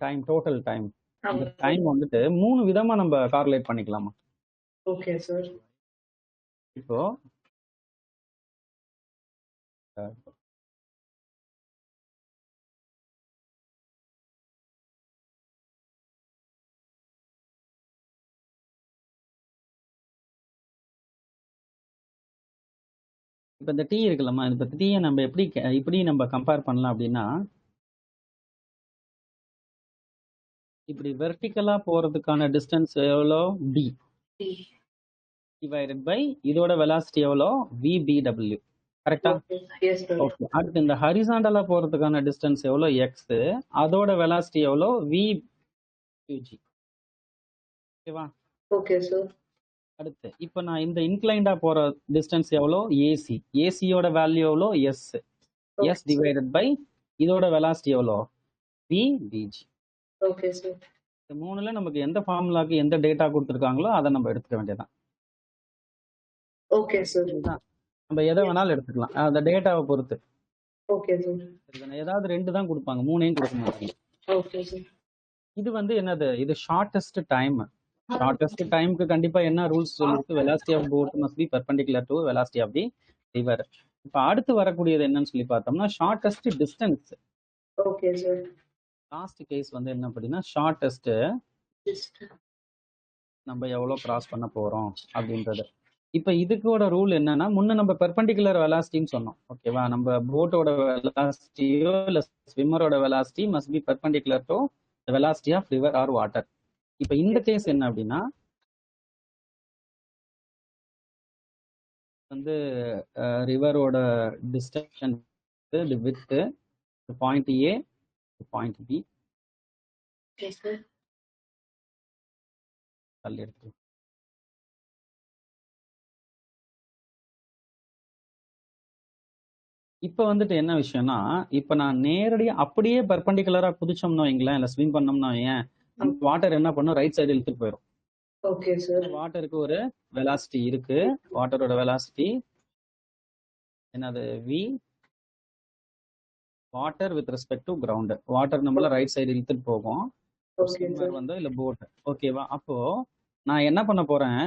டைம், டோட்டல் டைம். இந்த டைம் வந்துட்டு 3 விதமா நம்ம கார்லேட் பண்ணிக்கலாமா. Okay sir. இப்போ இப்போ இந்த டீ இருக்குல்லம்மா, இந்த டீயை நம்ம இப்படி நம்ம கம்பேர் பண்ணலாம் அப்படின்னா, இப்படி வெர்டிக்கலா போறதுக்கான டிஸ்டன்ஸ் எவ்வளோ, டி டிவைடட் பை இதோட வெலாசிட்டி எவ்வளோ, விபிடபிள்யூ. கரெக்டா. ஓகே. அடுத்து இந்த ஹரிசாண்டலா போறதுக்கான டிஸ்டன்ஸ் எவ்வளோ, எக்ஸ். அதோட வெலாசிட்டி எவ்வளோ, வியூஜி. ஓகேவா. Okay sir. அடுத்து இப்போ நான் இந்த இன்க்ளைண்டா போற டிஸ்டன்ஸ் எவ்வளோ, ஏசி. ஏசியோட வேல்யூ எவ்வளோ, எஸ். எஸ் டிவைடட் பை இதோட வெலாசிட்டி எவ்வளோ, விஜி. Okay sir. இந்த மூணுல நமக்கு எந்த ஃபார்முலாக்கு எந்த டேட்டா கொடுத்துருக்காங்களோ அதை நம்ம எடுத்துக்க வேண்டியதான். Okay sir. நம்ம எதை வேணாலும் எடுத்துக்கலாம், அந்த டேட்டாவை பொறுத்து. Okay sir. ஏதாவது 2 தான் கொடுப்பாங்க, 3 கொடுக்க மாட்டாங்க. Okay sir. இது வந்து என்னது, இது ஷார்ட்டஸ்ட் டைம். ஷார்ட்டஸ்ட் டைமுக்கு கண்டிப்பா என்ன ரூல்ஸ் சொல்லிருக்கு, velocity of boat must be perpendicular to velocity of the river. இப்போ அடுத்து வரக்கூடியது என்னன்னு சொல்லி பார்த்தோம்னா shortest distance. Okay sir. Last case வந்து என்ன அப்படின்னா, ஷார்ட்டஸ்ட் நம்ம எவ்வளோ கிராஸ் பண்ண போறோம் அப்படின்றது. இப்போ இதுக்கோட ரூல் என்னன்னா, முன்ன நம்ம பெர்பெண்டிகுலர் வெலாசிட்டின்னு சொன்னோம். ஓகேவா. நம்ம போட்டோட வெலாசிட்டியோ இல்லை ஸ்விம்மரோட velocity must be perpendicular to velocity of river or water. இப்போ இந்த கேஸ் என்ன அப்படின்னா, வந்து ரிவரோட distance with point A point B Okay, sir. தள்ளி எடுத்து. இப்ப வந்துட்டு என்ன விஷயம்னா, இப்ப நான் நேரடியா அப்படியே பெர்பெண்டிகுலரா குதிச்சோம்னு வைங்களேன், இல்ல ஸ்விம் பண்ணோம்னா வையேன், அந்த வாட்டர் என்ன பண்ணும், ரைட் சைடு இழுத்துட்டு போயிரும். Okay, sir. வாட்டருக்கு ஒரு வெலாசிட்டி இருக்கு. வாட்டரோட வெலாசிட்டி என்னது? v water with respect to ground. Water நம்மள ரைட் சைடு இழுத்துட்டு போகும். Okay, sir. ஸ்விம்மர் வந்து இல்ல போட். ஓகேவா? அப்போ நான் என்ன பண்ண போறேன்,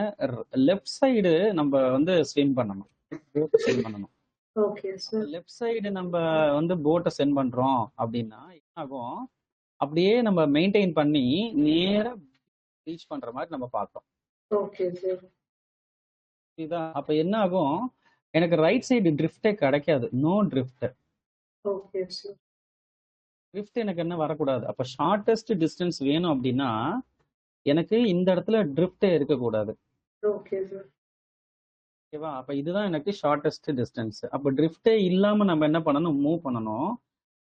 லெஃப்ட் சைடு நம்ம வந்து ஸ்விம் பண்ணணும். போட் ஸ்விம் பண்ணணும். Okay, sir. லெஃப்ட் சைடு நம்ம வந்து போட்டை சென்ட் பண்றோம் அப்படின்னா என்ன ஆகும், அப்படியே நம்ம மெயின்டைன் பண்ணி நேரா ரீச் பண்ற மாதிரி நம்ம பார்த்தோம். Okay, sir. இதுதான் அப்ப என்ன ஆகும், எனக்கு ரைட் சைடு ட்ரிஃப்டே கிடைக்காது. No drift. Okay, sir. Drift எனக்கு என்ன வரக்கூடாது. அப்ப ஷார்ட்டஸ்ட் டிஸ்டன்ஸ் வேணும் அப்படின்னா எனக்கு இந்த இடத்துல ட்ரிஃப்டே இருக்கக்கூடாது. Okay, sir. ஓகேவா? அப்ப இதுதான் எனக்கு ஷார்ட்டஸ்ட் டிஸ்டன்ஸ். அப்ப ட்ரிஃப்டே இல்லாம நம்ம என்ன பண்ணணும், மூவ் பண்ணணும்.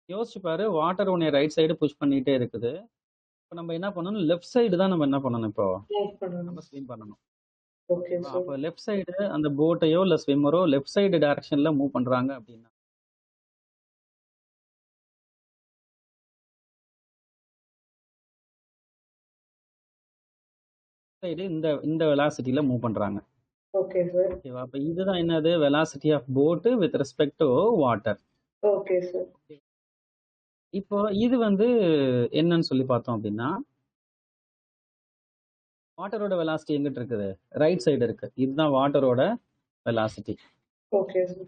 யோசிச்சு பாரு, வாட்டர் உன்னை ரைட் சைடு புஷ் பண்ணிட்டே இருக்குது. இப்போ நம்ம என்ன பண்ணணும், லெஃப்ட் சைடு தான் நம்ம என்ன பண்ணணும், இப்போ Move பண்ணணும். நம்ம ஸ்விம் பண்ணணும். Okay, sir. அப்போ லெஃப்ட் சைடு அந்த போட்டையோ இல்ல ஸ்விம்மரோ லெஃப்ட் சைடு டைரக்ஷன்ல மூவ் பண்றாங்க அப்படின்னா சைடு இந்த இந்த வெலாசிட்டியில மூவ் பண்றாங்க. Okay, sir. ஓகேவா? அப்ப இதுதான் என்னது, velocity of boat with respect to water. Okay, sir. இப்போ இது வந்து என்னன்னு சொல்லி பார்த்தோம் அப்படின்னா, வாட்டரோட வெலாசிட்டி எங்கிட்ட இருக்குது, ரைட் சைடு இருக்கு. இதுதான் வாட்டரோட வெலாசிட்டி. Okay, sir.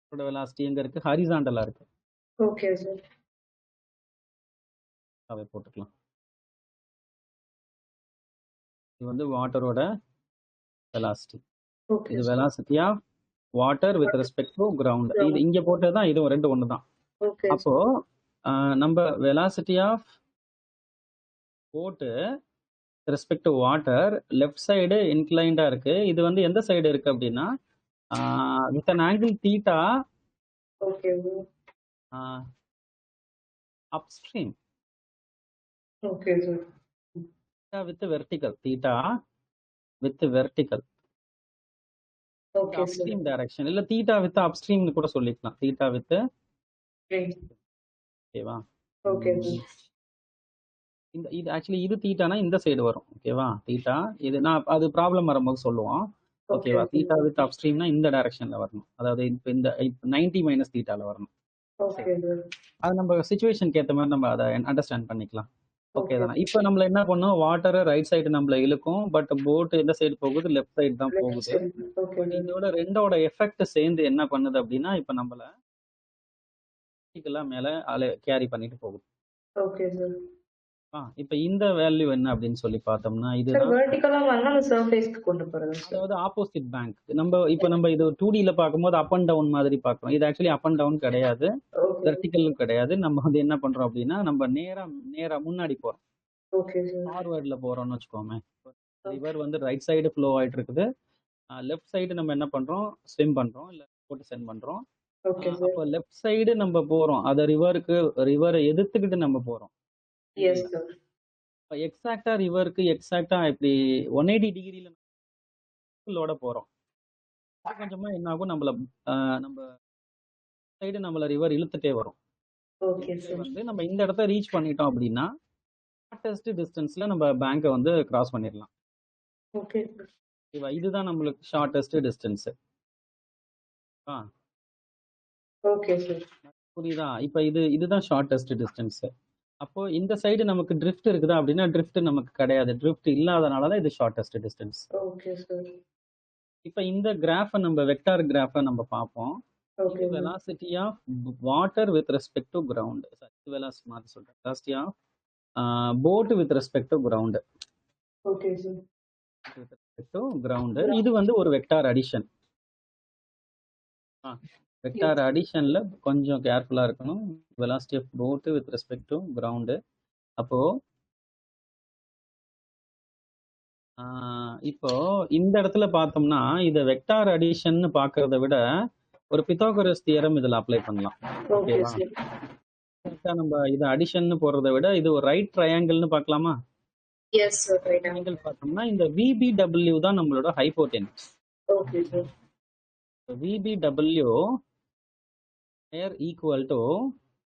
வாட்டரோட வெலாசிட்டி எங்க இருக்கு, ஹரிசாண்டலா இருக்கு. Okay, sir. அதை போட்டுக்கலாம். இது வந்து வாட்டரோட வெலாசிட்டி. Okay, இது sir. Velocity of water with respect to ground. இது இங்க போட்டதுதான், இது ரெண்டு ஒன்று தான். Okay, அப்போ நம்ம velocity of boat respect to water left side இன்க்ளைண்டா இருக்கு. இது வந்து எந்த சைடு இருக்கு அப்படின்னா with an angle theta okay, sir. Upstream Okay, sir. With vertical. Theta with vertical Okay, sir. Upstream direction, இல்ல தீட்டா வித் அப்ஸ்ட்ரீம்னு கூட சொல்லிக்கலாம். Theta with Great. ஓகேவா? Okay, sir. இந்த இது ஆக்சுவலி இது தீட்டானா இந்த சைடு வரும். ஓகேவா? தீட்டா இது நான் அது ப்ராப்ளம் வரும்போது சொல்லுவோம். ஓகேவா? Okay, theta sir. வித் அப்ஸ்ட்ரீம்னா இந்த டைரக்ஷன்ல வரணும். அதாவது இப்போ இந்த 90 மைனஸ் தீட்டால வரணும். Okay, sir. அது நம்ம சுச்சுவேஷனுக்கு ஏற்ற மாதிரி நம்ம அதை அண்டர்ஸ்டாண்ட் பண்ணிக்கலாம். Okay Okay. தானே? இப்போ நம்மள என்ன பண்ணோம், வாட்டர் ரைட் சைடு நம்மள இழுக்கும். பட் போட் எந்த சைடு போகுது, லெஃப்ட் சைடு தான் Left போகுது. side. Okay, but sir. இதோட ரெண்டோட எஃபெக்ட் சேர்ந்து என்ன பண்ணுது அப்படின்னா, இப்போ நம்மள மேல கேரி பண்ணிட்டு போகுது. Okay, sir. இப்போ இந்த வேல்யூ என்ன அப்படின்னு சொல்லி பார்த்தோம்னா, Sir, இதுதான் vertical ஆ வாங்க நம்ம surface-க்கு கொண்டு போறது sir. அதாவது ஆப்போசிட் பேங்க். நம்ம இது 2Dல பார்க்கும்போது அப் அண்ட் டவுன் மாதிரி பார்க்கிறோம். இது ஆக்சுவலி அப் அண்ட் டவுன் கிடையாது, Okay. வெர்டிகலும் கிடையாது. நம்ம வந்து என்ன பண்றோம் அப்படின்னா, நம்ம நேரா முன்னாடி போறோம். Okay, sir. ஃபார்வர்ட்ல போறோம்னு வச்சுக்கோமே. ரிவர் வந்து ரைட் சைடு ஃப்ளோ ஆயிட்டு இருக்குது. லெஃப்ட் சைடு நம்ம என்ன பண்றோம், ஸ்விம் பண்றோம், இல்ல போட்டு சென்ட் பண்றோம். Okay, sir. அப்போ லெஃப்ட் சைடு நம்ம போறோம். அத ரிவரை எதிர்த்துக்கிட்டு நம்ம போறோம். Yes, sir. இப்போ எக்ஸாக்டா ரிவருக்கு எக்ஸாக்டா இப்படி 180 டிகிரில லோட போறோம். கொஞ்சமா என்ன ஆகும், நம்ம சைடு நம்மள ரிவர் இழுத்துட்டே வரும். Okay, sir. வந்து நம்ம இந்த இடத்த ரீச் பண்ணிட்டோம் அப்படின்னா ஷார்ட்டஸ்ட் டிஸ்டன்ஸ்ல நம்ம பேங்கை வந்து கிராஸ் பண்ணிடலாம். Okay, sir. இதுதான் நம்மளுக்கு ஷார்ட்டஸ்ட் டிஸ்டன்ஸ். Okay, sir. புரியுதா? இப்போ இதுதான் ஷார்ட்டஸ்ட் டிஸ்டன்ஸ். அப்போ இந்த சைடு நமக்கு ட்ரிஃப்ட் இருக்குதா அப்படின்னா ட்ரிஃப்ட் நமக்கு கிடையாது. ட்ரிஃப்ட் இல்லாதனால தான் இது ஷார்ட்டஸ்ட் டிஸ்டன்ஸ். Okay, sir. இப்போ இந்த கிராஃபை நம்ம வெக்டார் கிராஃபை நம்ம பார்ப்போம். Okay, sir. Velocity of water with respect to ground. Velocity மாதிரி சொல்றேன். Velocity of boat with respect to ground. Okay, sir. With respect to ground. இது வந்து ஒரு வெக்டார் அடிஷன். வெக்டார் அடிஷன்ல கொஞ்சம் கேர்ஃபுல்லா இருக்கணும். Velocity of boat with respect to ground. அப்போ இப்போ இந்த இடத்துல பார்த்தோம்னா இதை வெக்டார் அடிஷன் பார்க்கறத விட ஒரு பித்தாகரஸ் தியரம் இதுல அப்ளை பண்ணலாம். Okay, ஓகேவா? sir. டைரக்டா நம்ம இது அடிஷன் போடுறதை விட இது ஒரு ரைட் ட்ரையாங்கிள்னு பார்க்கலாமா? Yes, sir. Right. ட்ரையாங்கிள் பார்த்தோம்னா இந்த VBW தான் நம்மளோட hypotenuse. Okay, sir. VBW square equal to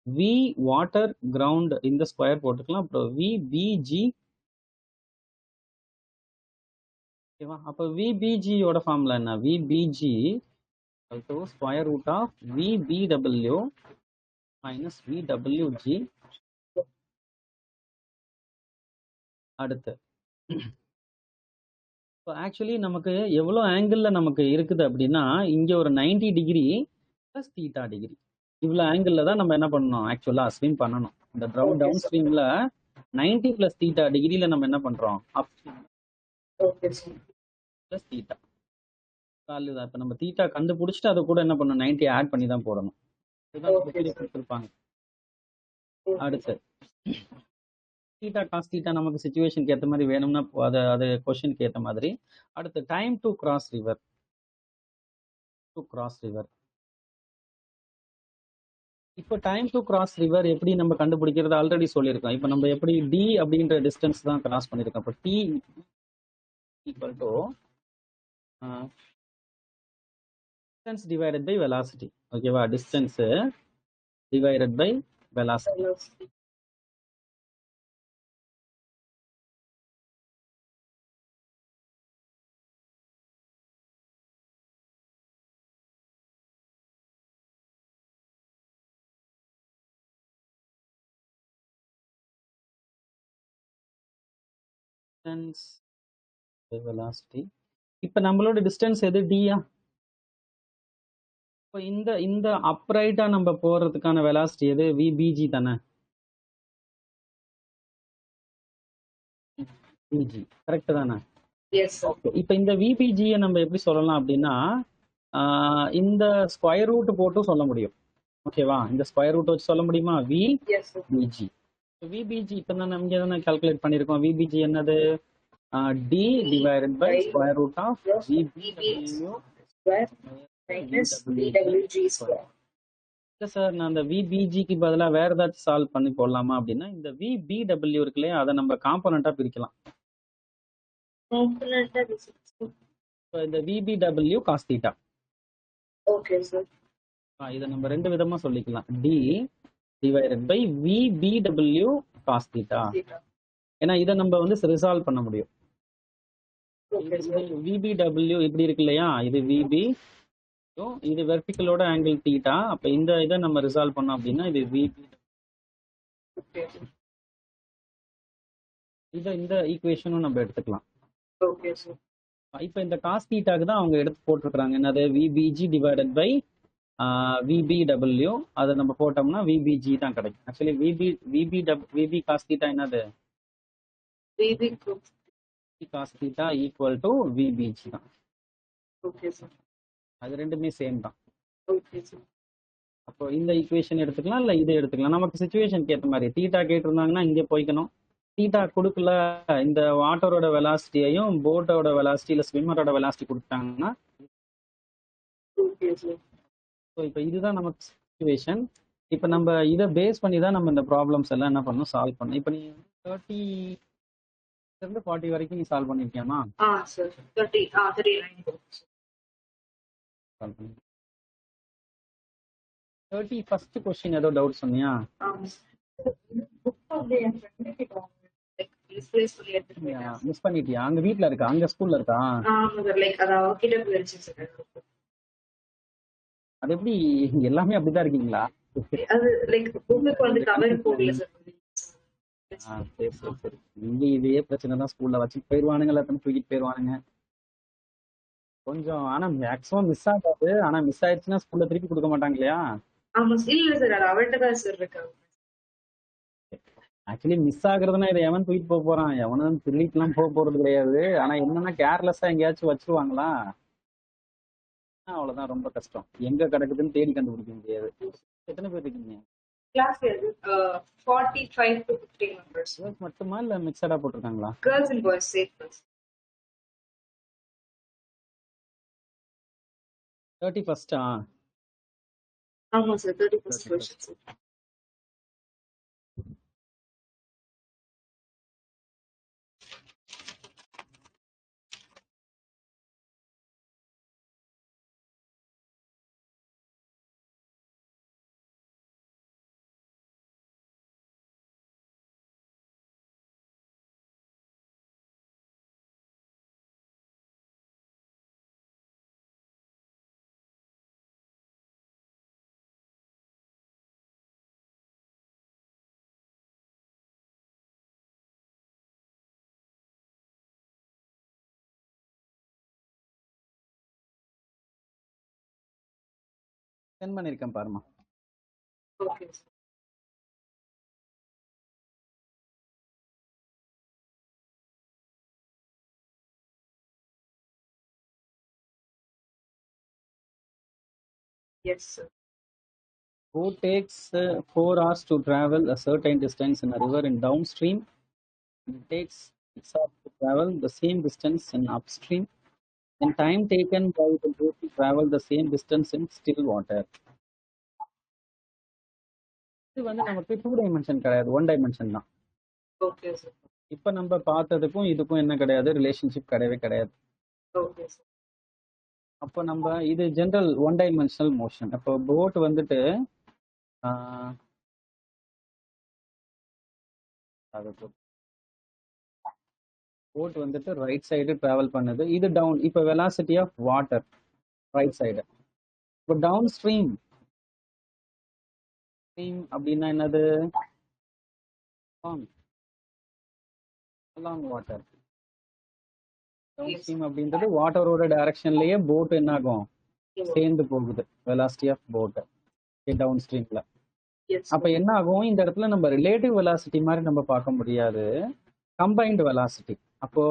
V water ground இந்த ஸ்கொயர் போட்டுக்கலாம். அப்புறம் VBG ஓகேவா? அப்போ VBGயோட ஃபார்முலா என்ன? VBG equal to square root of VBW minus VWG. அடுத்து இப்போ ஆக்சுவலி நமக்கு எவ்வளோ ஆங்கிளில் நமக்கு இருக்குது அப்படின்னா இங்கே ஒரு 90 டிகிரி ப்ளஸ் தீட்டா டிகிரி இவ்வளோ ஆங்கிளில் தான் நம்ம என்ன பண்ணணும் ஆக்சுவலாக ஸ்விம் பண்ணணும். இந்த டவுன் ஸ்விமில் 90 ப்ளஸ் தீட்டா டிகிரியில் நம்ம என்ன பண்ணுறோம் அப் ப்ளஸ் தீட்டா வேல்யூ தான். இப்போ நம்ம தீட்டா கண்டுபிடிச்சிட்டு அதை கூட என்ன பண்ணணும் 90 ஆட் பண்ணி தான் போடணும். இதுதான் கொடுத்துருப்பாங்க. அடுத்து தீட்டா காஸ் தீட்டா நமக்கு சிச்சுவேஷனுக்கு ஏற்ற மாதிரி வேணும்னா அது கொஸ்டினுக்கு ஏற்ற மாதிரி. அடுத்து டைம் டு கிராஸ் ரிவர். இப்போ டைம் டு கிராஸ் ரிவர் எப்படி நம்ம கண்டுபிடிக்கிறது ஆல்ரெடி சொல்லியிருக்கோம். இப்போ நம்ம எப்படி டி அப்படின்ற டிஸ்டன்ஸ் தான் கிராஸ் பண்ணியிருக்கோம். இப்போ T equal to distance divided by velocity. ஓகேவா? Distance divided by velocity. Distance by velocity. இப்போ நம்மளோட டிஸ்டன்ஸ் எது? டியா? இப்போ இந்த அப்ரைட்டா நம்ம போறதுக்கான வெலாசிட்டி எது? விபிஜி தானே? விஜி கரெக்ட் தானே? இப்போ இந்த விபிஜியை நம்ம எப்படி சொல்லலாம் அப்படின்னா இந்த ஸ்கொயர் ரூட் போட்டு சொல்ல முடியும். ஓகேவா? இந்த ஸ்கொயர் ரூட் வச்சு சொல்ல முடியுமா? விபிஜி. விபிஜி இப்போ தான் நம்ம இங்கே தானே கால்குலேட் பண்ணியிருக்கோம். விபிஜி என்னது? T divided by square root of VBW இல்லை சார், நான் அந்த விபிஜிக்கு பதிலாக வேற ஏதாச்சும் சால்வ் பண்ணி போடலாமா அப்படின்னா இந்த விபிடபிள்யூ இருக்கு இல்லையா அதை நம்ம காம்போனண்டா பிரிக்கலாம். இந்த VBW cos theta. Okay sir. இதை நம்ம ரெண்டு விதமா சொல்லிக்கலாம். T divided by VBW cos theta. ஏன்னா இதை நம்ம வந்து ரிசால்வ் பண்ண முடியும். விபிடபிள்யூ இப்படி இருக்கு இல்லையா? இது விபி, இது வெர்டிகலோட ஆங்கிள் தீட்டா. அப்ப இந்த இதை நம்ம ரிசால்வ் பண்ணோம் அப்படின்னா இது விபி. இந்த ஈக்குவேஷனும் நம்ம எடுத்துக்கலாம். இப்போ இந்த காஸ் தீட்டாக்கு தான் அவங்க எடுத்து போட்டிருக்கிறாங்க. என்னது? VBG divided by VBW. அதை நம்ம போட்டோம்னா விபிஜி தான் கிடைக்கும். ஆக்சுவலி விபி காஸ் தீட்டா என்னது? VB cos theta equal to VBG தான். Okay sir. அது ரெண்டுமே சேம் தான். Okay sir. அப்போ இந்த ஈக்குவேஷன் எடுத்துக்கலாம் இல்லை இதை எடுத்துக்கலாம். நமக்கு சிச்சுவேஷனுக்கு ஏற்ற மாதிரி. தீட்டா கேட்டிருந்தாங்கன்னா இங்கே போய்க்கணும். தீட்டா கொடுக்கல, இந்த வாட்டரோட வெலாசிட்டியையும் போட்டோட வெலாசிட்டி இல்லை ஸ்விம்மரோட வெலாசிட்டி கொடுத்தாங்கன்னா இப்போ இதுதான் நமக்கு சிச்சுவேஷன். இப்போ நம்ம இதை பேஸ் பண்ணி தான் நம்ம இந்த ப்ராப்ளம்ஸ் எல்லாம் என்ன பண்ணணும் சால்வ் பண்ணணும். இப்போ நீ 30 இருந்து 40 வரைக்கும் நீ சால்வ் பண்ணிருக்கியாமா? சார் 39 சால்வ் பண்ணி 30 ஃபர்ஸ்ட் क्वेश्चन ஏதோ டவுட் சொன்னியா? மிஸ் பண்ணிட்டியா? அங்க வீட்ல இருக்கா? அங்க ஸ்கூல்ல இருக்கா? அது எப்படி எல்லாமே அப்படிதான் இருக்கீங்களா? இங்க இதே பிரச்சனை தான். ஸ்கூல்ல வச்சு போயிருவானுங்க, எல்லாத்தையும் தூக்கிட்டு போயிருவானுங்க. கொஞ்சம் ஆனா மேக்ஸிமம் மிஸ் ஆகாது. ஆனா மிஸ் ஆயிடுச்சுன்னா ஸ்கூல்ல திருப்பி கொடுக்க மாட்டாங்க இல்லையா? ஆக்சுவலி மிஸ் ஆகுறதுன்னா இதை எவன் தூக்கிட்டு போக போறான்? எவனும் திருடிட்டு எல்லாம் போக போறது கிடையாது. ஆனா என்னன்னா கேர்லெஸ்ஸா எங்கேயாச்சும் வச்சிருவாங்களா? அவ்வளவுதான், ரொம்ப கஷ்டம். எங்க கிடக்குதுன்னு தேடி கண்டுபிடிக்க முடியாது. எத்தனை பேர் இருக்கீங்க கிளாஸ்? 45 to 50 members. கேர்ள்ஸ் மட்டுமா இல்ல மிக்சடா போட்டிருக்காங்களா? Girls and boys, safe girls. 31st ஆமா sir, 31st question sir. Send பண்ணிருக்கேன் பாருமா. Okay, sir. Yes, sir. Boat takes 4 hours to travel a certain distance in a river in downstream. It takes 6 hours to travel the same distance in upstream. Then time taken by the boat to travel the same distance in still water. இது வந்து நமக்கு 2 dimension கிடையாது, 1 dimension தான். Okay, sir. இப்போ நம்ம பார்த்ததுக்கும் இதுக்கும் என்ன கிடையாது, ரிலேஷன்ஷிப் கிடையவே கிடையாது. Okay, sir. அப்போ நம்ம இது ஜென்ரல் 1 டைமென்ஷனல் மோஷன். அப்போ போட் வந்துட்டு போட் வந்துட்டு ரைட் சைடு டிராவல் பண்ணுது, இது டவுன். இப்போ velocity of water right side. இப்போ டவுன் ஸ்ட்ரீம் அப்படின்னா என்னது, along water. டவுன் ஸ்ட்ரீம் அப்படின்றது வாட்டரோட டைரக்ஷன்லயே போட் என்ன ஆகும், சேர்ந்து போகுது வெலாசிட்டி ஆஃப் போட் டவுன் ஸ்ட்ரீம்ல. Yes, அப்ப என்ன ஆகும், இந்த இடத்துல நம்ம ரிலேட்டிவ் வெலாசிட்டி மாதிரி நம்ம பார்க்க முடியாது, கம்பைன்டு வெலாசிட்டி. அப்போ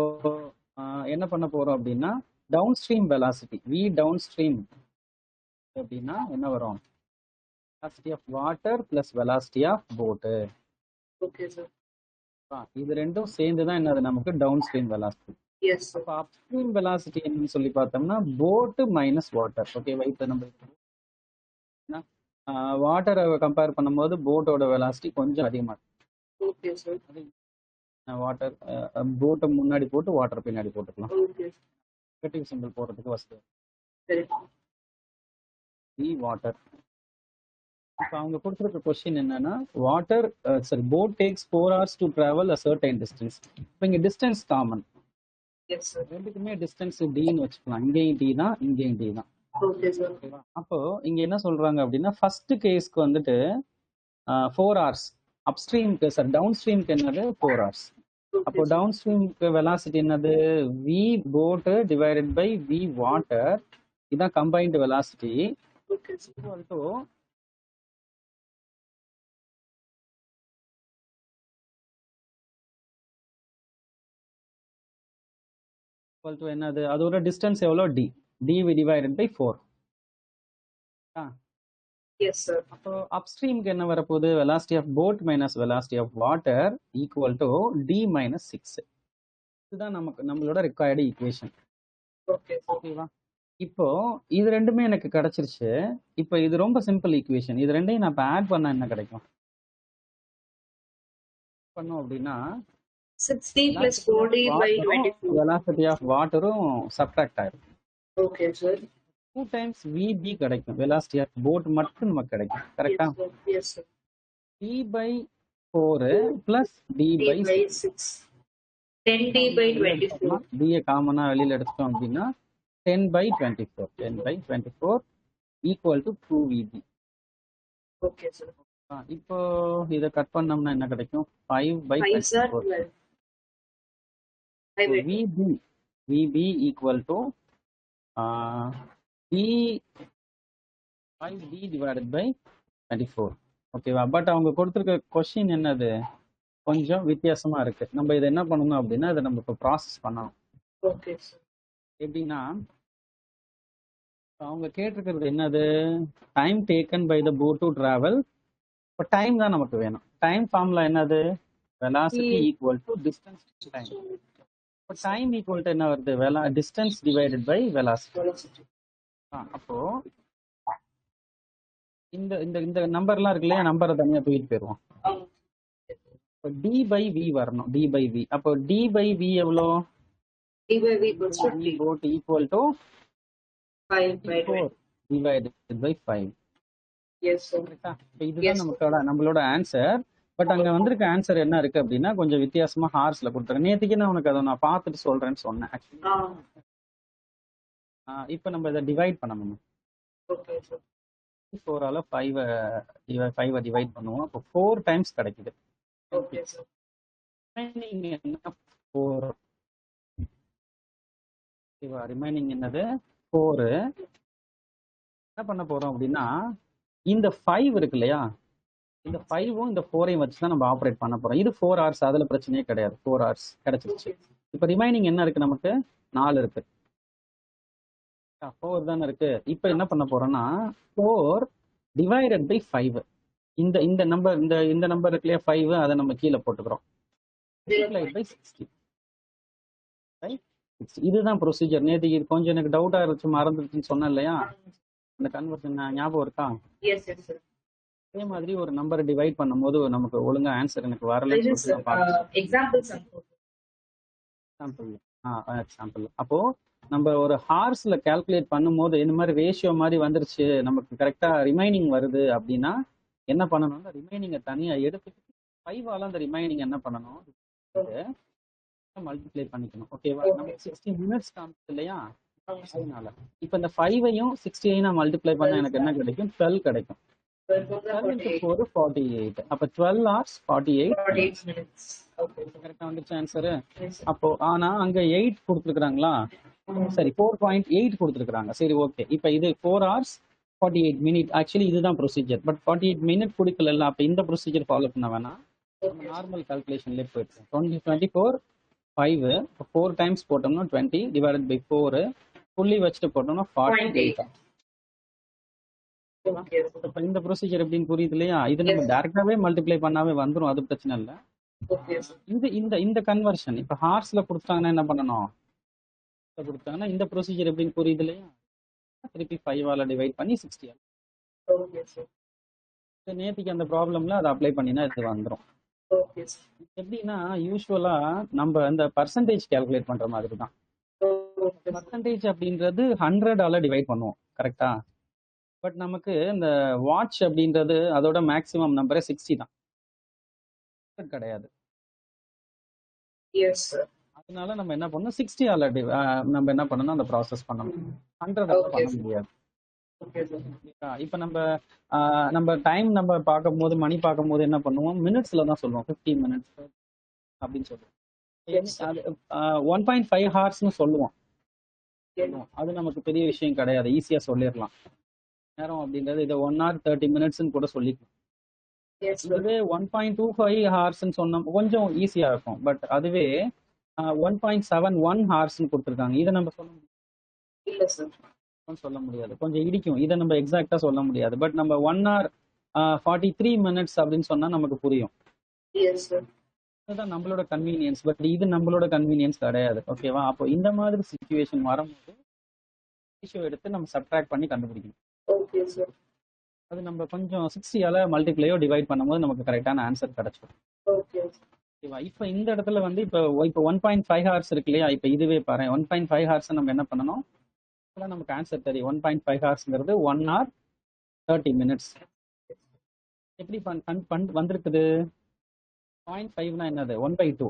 என்ன பண்ண போறோம் அப்படின்னா downstream velocity V downstream அப்படின்னா என்ன வரும், velocity of water plus velocity of boat. okay, sir. இது ரெண்டும் சேர்ந்து தான் என்னது நமக்கு downstream velocity. Yes, sir. அப்போ அப்ஸ்ட்ரீம் வெலாசிட்டி என்னன்னு சொல்லி பார்த்தோம்னா போட்டு மைனஸ் வாட்டர். ஓகேவா, இப்போ நம்ம வாட்டரை கம்பேர் பண்ணும்போது போட்டோட வெலாசிட்டி கொஞ்சம் அதிகமாக இருக்கு. Okay, sir. வாட்டர் போட்டை முன்னாடி போட்டு வாட்டர் பின்னாடி போட்டுக்கலாம், Okay, sir. நெகட்டிவ் சிம்பிள் போடுறதுக்கு வசதி. Very water. இப்போ அவங்க கொடுத்துருக்க கொஸ்டின் என்னன்னா வாட்டர் சரி boat takes 4 hours to travel a certain distance. இப்போ இங்கே டிஸ்டன்ஸ் காமன், Yes, sir. ரெண்டுக்குமே டிஸ்டன்ஸ் டின்னு வச்சுக்கலாம், இங்கேயும் டி தான் இங்கேயும் டி தான். Okay, sir. அப்போ இங்க என்ன சொல்றாங்க அப்படின்னா ஃபர்ஸ்ட் கேஸ்க்கு வந்துட்டு 4 hours, அப்ஸ்ட்ரீம்க்கு சார் டவுன் ஸ்ட்ரீம்க்கு என்னது 4 hours. அப்போ டவுன் ஸ்ட்ரீம்க்கு வெலாசிட்டி என்னது V boat divided by V water, இதான் combined velocity. Okay, sir. Equal to என்னது, அதோட டிஸ்டன்ஸ் எவ்வளோ T, D divided by 4. Yes, sir. அப்போ அப்ஸ்ட்ரீம்க்கு என்ன வரப்போகுது, velocity of boat minus velocity of water equal to T minus 6. இதுதான் நமக்கு நம்மளோட ரிக்வயர்டு ஈக்குவேஷன். Okay, sir. ஓகேவா, இப்போ இது ரெண்டுமே எனக்கு கிடைச்சிருச்சு. இப்போ இது ரொம்ப சிம்பிள் ஈக்குவேஷன், இது ரெண்டையும் நான் இப்போ ஆட் பண்ண என்ன கிடைக்கும் பண்ணோம் அப்படின்னா 60 plus 4D by 24. Velocity of வாட்டரும் சப்ட்ராக்ட் ஆயிடும். Okay, sir. 2 times VB கிடைக்கும், வெலாசிட்டி ஆஃப் போட் மட்டும் நமக்கு கிடைக்கும். கரெக்டா, Yes, sir. Yes, sir. D by 4 plus D D by by 6. 10D by 24. D காமனா வெளியில எடுத்துட்டோம் அப்படின்னா 10 by 24. 10 by 24 equal to 2VB. Okay, sir. இப்போ இதை கட் பண்ணோம்னா என்ன கிடைக்கும், 5 by 5 sir. 24. 5 by VB equal to D 5D divided by 24. ஓகேவா, பட் அவங்க கொடுத்துருக்க கொஸ்டின் என்னது கொஞ்சம் வித்தியாசமா இருக்கு. நம்ம இதை என்ன பண்ணணும் அப்படின்னா இதை நம்ம இப்போ ப்ராசஸ் பண்ணணும். Okay, sir. எப்படின்னா அவங்க கேட்டிருக்கிறது என்னது, time taken by the boat to travel. இப்போ டைம் தான் நமக்கு வேணும். டைம் ஃபார்முலா என்னது, velocity equal to distance time. இப்போ டைம் ஈக்குவல் டு என்ன வருது, டிஸ்டன்ஸ் டிவைடட் பை வெலாசிட்டி. அப்போ இந்த இந்த இந்த நம்பர்லாம் இருக்கு இல்லையா, நம்பரை தனியாக தூக்கிட்டு போயிடுவோம். இப்போ டி பை வி வரணும், டி பை வி. அப்போ டி பை வி எவ்வளோ, D by V equals 50. Boat equal to 5 by 20. Divided by 5. Yes, sir. இப்போ இதுதான் நம்மளோட ஆன்சர். பட் அங்க வந்திருக்க ஆன்சர் என்ன இருக்கு அப்படின்னா கொஞ்சம் வித்தியாசமா ஹார்ஸ்ல கொடுத்துருக்கேன். நேற்றுக்கு நான் உனக்கு அதை நான் பார்த்துட்டு சொல்றேன்னு சொன்னேன். இப்போ நம்ம இதை டிவைட் பண்ணணும். Okay, sir. 4ஆல 5 டிவைட் பண்ணுவோம். அப்போ 4 டைம்ஸ் கிடைக்குது. Okay, sir. ரிமைனிங் என்ன 4. ரிமைனிங் என்னது 4. என்ன பண்ண போறோம் அப்படின்னா இந்த 5 இருக்கு இல்லையா, இந்த 5ம் இந்த 4ஐயும் வச்சு தான் நம்ம ஆப்ரேட் பண்ண போறோம். இது 4 ஹவர்ஸ், அதுல பிரச்சனையே கிடையாது. 4 ஹவர்ஸ் கிடைச்சிருச்சு. இப்போ ரிமைனிங் என்ன இருக்கு நமக்கு? 4 இருக்கு. 4 தானே இருக்கு. இப்போ என்ன பண்ண போறோம்னா 4 டிவைடட் பை 5. இந்த இந்த நம்பர் இந்த நம்பர் இருக்கு இல்லையா 5, அதை நம்ம கீழே போட்டுக்கிறோம். Divide by 60. ரைட்? இதுதான் ப்ரொசீஜர். நேற்றுக்கு இது கொஞ்சம் எனக்கு டவுட்டா இருந்துச்சு, மறந்துருச்சுன்னு சொன்னேன் இல்லையா, அந்த கன்வர்ஷன் ஞாபகம் இருக்கா? Yes, yes, sir. அதே மாதிரி ஒரு நம்பரை டிவைட் பண்ணும்போது நமக்கு ஒழுங்கா ஆன்சர் எனக்கு There வரலன்னு is சொல்லிட்டு நான் பார்த்தேன். examples and example. அப்போ நம்ம ஒரு ஹார்ஸ்ல கால்குலேட் பண்ணும்போது இந்த மாதிரி ரேஷியோ மாதிரி வந்துருச்சு, நமக்கு கரெக்டா ரிமைனிங் வருது அப்படின்னா என்ன பண்ணணும்னா ரிமைனிங்கை தனியா எடுத்துட்டு 5ஆல அந்த ரிமைனிங் என்ன பண்ணணும், மல்டிப்ளை பண்ணிக்கணும். ஓகேவா? நமக்கு 60 மினிட்ஸ் காமிச்சு இல்லையா, அதனால இப்போ இந்த 5ஐயும் 60ஐயும் நான் மல்டிப்ளை பண்ணா எனக்கு என்ன கிடைக்கும்? 12 கிடைக்கும். 12 into 4 48. அப்ப 12 hours 48 minutes. Okay. கரெக்டா வந்துச்சு ஆன்சரு. அப்போ ஆனா அங்க 8 கொடுத்துருக்காங்களா, சரி 4.8 கொடுத்துருக்காங்க. சரி ஓகே, இப்போ இது 4 hours 48 minutes. ஆக்சுவலி இதுதான் ப்ரொசீஜர். பட் 48 minutes கொடுக்கல. அப்ப இந்த ப்ரொசீஜர் ஃபாலோ பண்ண வேணாம், நம்ம நார்மல் கால்குலேஷன்லேயே போயிடுச்சு. 24 5 4 டைம்ஸ் போட்டோம்னா 20 டிவைடட் பை 4 புள்ளி வச்சுட்டு போட்டோம்னா 48. இப்ப இந்த ப்ரொசீஜர் எப்படின்னு புரியுது இல்லையா? இது நம்ம டைரக்டாவே மல்டிப்ளை பண்ணாவே வந்துரும், அது பிரச்சனை இல்ல. இது இந்த இந்த கன்வர்ஷன் இப்ப ஹார்ஸ்ல கொடுத்தாங்கன்னா என்ன பண்ணணும், கொடுத்தாங்கன்னா இந்த ப்ரொசீஜர் எப்படின்னு புரியுது இல்லையா? திருப்பி 5ஆல டிவைட் பண்ணி 60. நேத்திக்கு அந்த ப்ராப்ளம்ல அதை அப்ளை பண்ணினா இது வந்துடும். எப்படின்னா யூஸ்வலா நம்ம இந்த பர்சன்டேஜ் கால்குலேட் பண்ற மாதிரி தான். பர்சன்டேஜ் அப்படின்றது 100ஆல டிவைட் பண்ணுவோம், கரெக்டா? பட் நமக்கு இந்த வாட்ச் அப்படின்றது அதோட மேக்ஸிமம் நம்பரே 60 தான், கிடையாது. அதனால நம்ம என்ன பண்ணணும், 60ஆல நம்ம என்ன பண்ணணும், அந்த ப்ராசஸ் பண்ணணும். 100ஆல பண்ண முடியாது. இப்ப நம்ம டைம் நம்ம பார்க்கும்போது, மணி பார்க்கும்போது என்ன பண்ணுவோம், மினிட்ஸ்ல தான் சொல்லுவோம். 15 minutes அப்படின்னு சொல்லுவோம். 1.5 ஹார்ஸ்னு சொல்லுவோம். அது நமக்கு பெரிய விஷயம் கிடையாது, ஈஸியா சொல்லிடலாம். நேரம் அப்படின்றது இதை 1 hour 30 minutes கூட சொல்லிக்கலாம். இதுவே 1.25 ஹார்ஸ்ன்னு சொன்னோம் கொஞ்சம் ஈஸியா இருக்கும். பட் அதுவே 1.71 ஹார்ஸ்ன்னு கொடுத்துருக்காங்க. இதை நம்ம சொல்ல முடியாது, கொஞ்சம் இடிக்கும். இதை நம்ம எக்ஸாக்டா சொல்ல முடியாது. பட் நம்ம 1 hour 43 minutes அப்படின்னு சொன்னா நமக்கு புரியும். இதுதான் நம்மளோட கன்வீனியன்ஸ். பட் இது நம்மளோட கன்வீனியன்ஸ் கிடையாது. ஓகேவா? அப்போ இந்த மாதிரி சிச்சுவேஷன் வரும்போது ரேஷியோ எடுத்து நம்ம சப்ட்ராக்ட் பண்ணி கண்டுபிடிக்கணும். அது நம்ம கொஞ்சம் 60ஆல மல்டிப்ளையோ டிவைட் பண்ணும்போது நமக்கு கரெக்டான ஆன்சர் கிடைச்சிடும். ஓகேவா? இப்போ இந்த இடத்துல வந்து இப்போ 1.5 ஹார்ஸ் இருக்கு இல்லையா, இப்போ இதுவே பாரு 1.5 ஹார்ஸ் நம்ம என்ன பண்ணணும், நமக்கு ஆன்சர் தெரியும். 1.5 ஹார்ஸ்ங்கிறது 1 hour 30 minutes. எப்படி வந்திருக்குது? 0.5னா என்னது? 1/2.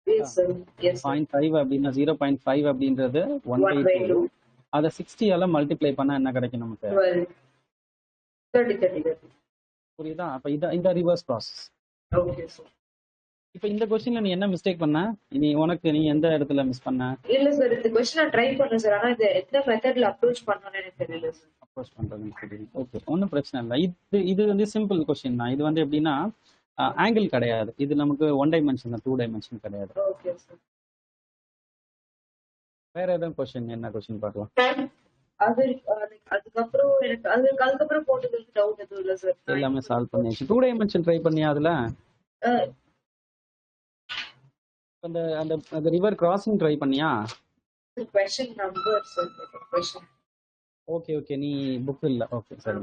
0.5 அப்படின்னா 0.5 அப்படின்றது 1/2. அதை 60ஆல மல்டிப்ளை பண்ணா என்ன கிடைக்கும் நமக்கு? 30. புரியுதா? அப்ப இந்த ரிவர்ஸ் ப்ராசஸ். இப்போ இந்த क्वेश्चनல நீ என்ன மிஸ்டேக் பண்ண? நீ எந்த இடத்துல மிஸ் பண்ண? இல்ல சார், இந்த क्वेश्चन நான் ட்ரை பண்ணேன் சார். ஆனா இது எந்த மெத்தட்ல அப்ரோச் பண்ணனும்னு எனக்கு தெரியல சார். அப்ரோச் பண்றதுன்னு தெரியல. ஓகே, ஒன்றும் பிரச்சனை இல்லை. இது வந்து சிம்பிள் क्वेश्चन தான். இது வந்து எப்படின்னா ஆங்கிள் கிடையாது. இது நமக்கு 1 dimension தான், 2 dimension கிடையாது. Okay sir. வேற ஏதாவது क्वेश्चन, என்ன क्वेश्चन பார்க்கலாம்? அதுக்கப்புறம் எனக்கு அதுக்கப்புறம் போட்டது டவுட் எதுவும் இல்ல சார். எல்லாமே சால்வ் பண்ணியாச்சு. 2 dimension ட்ரை பண்ணியா அதுல? அந்த ரிவர் கிராசிங் ட்ரை பண்ணியா? Question number sir. Question. Okay நீ புக் இல்ல. ஓகே சரி.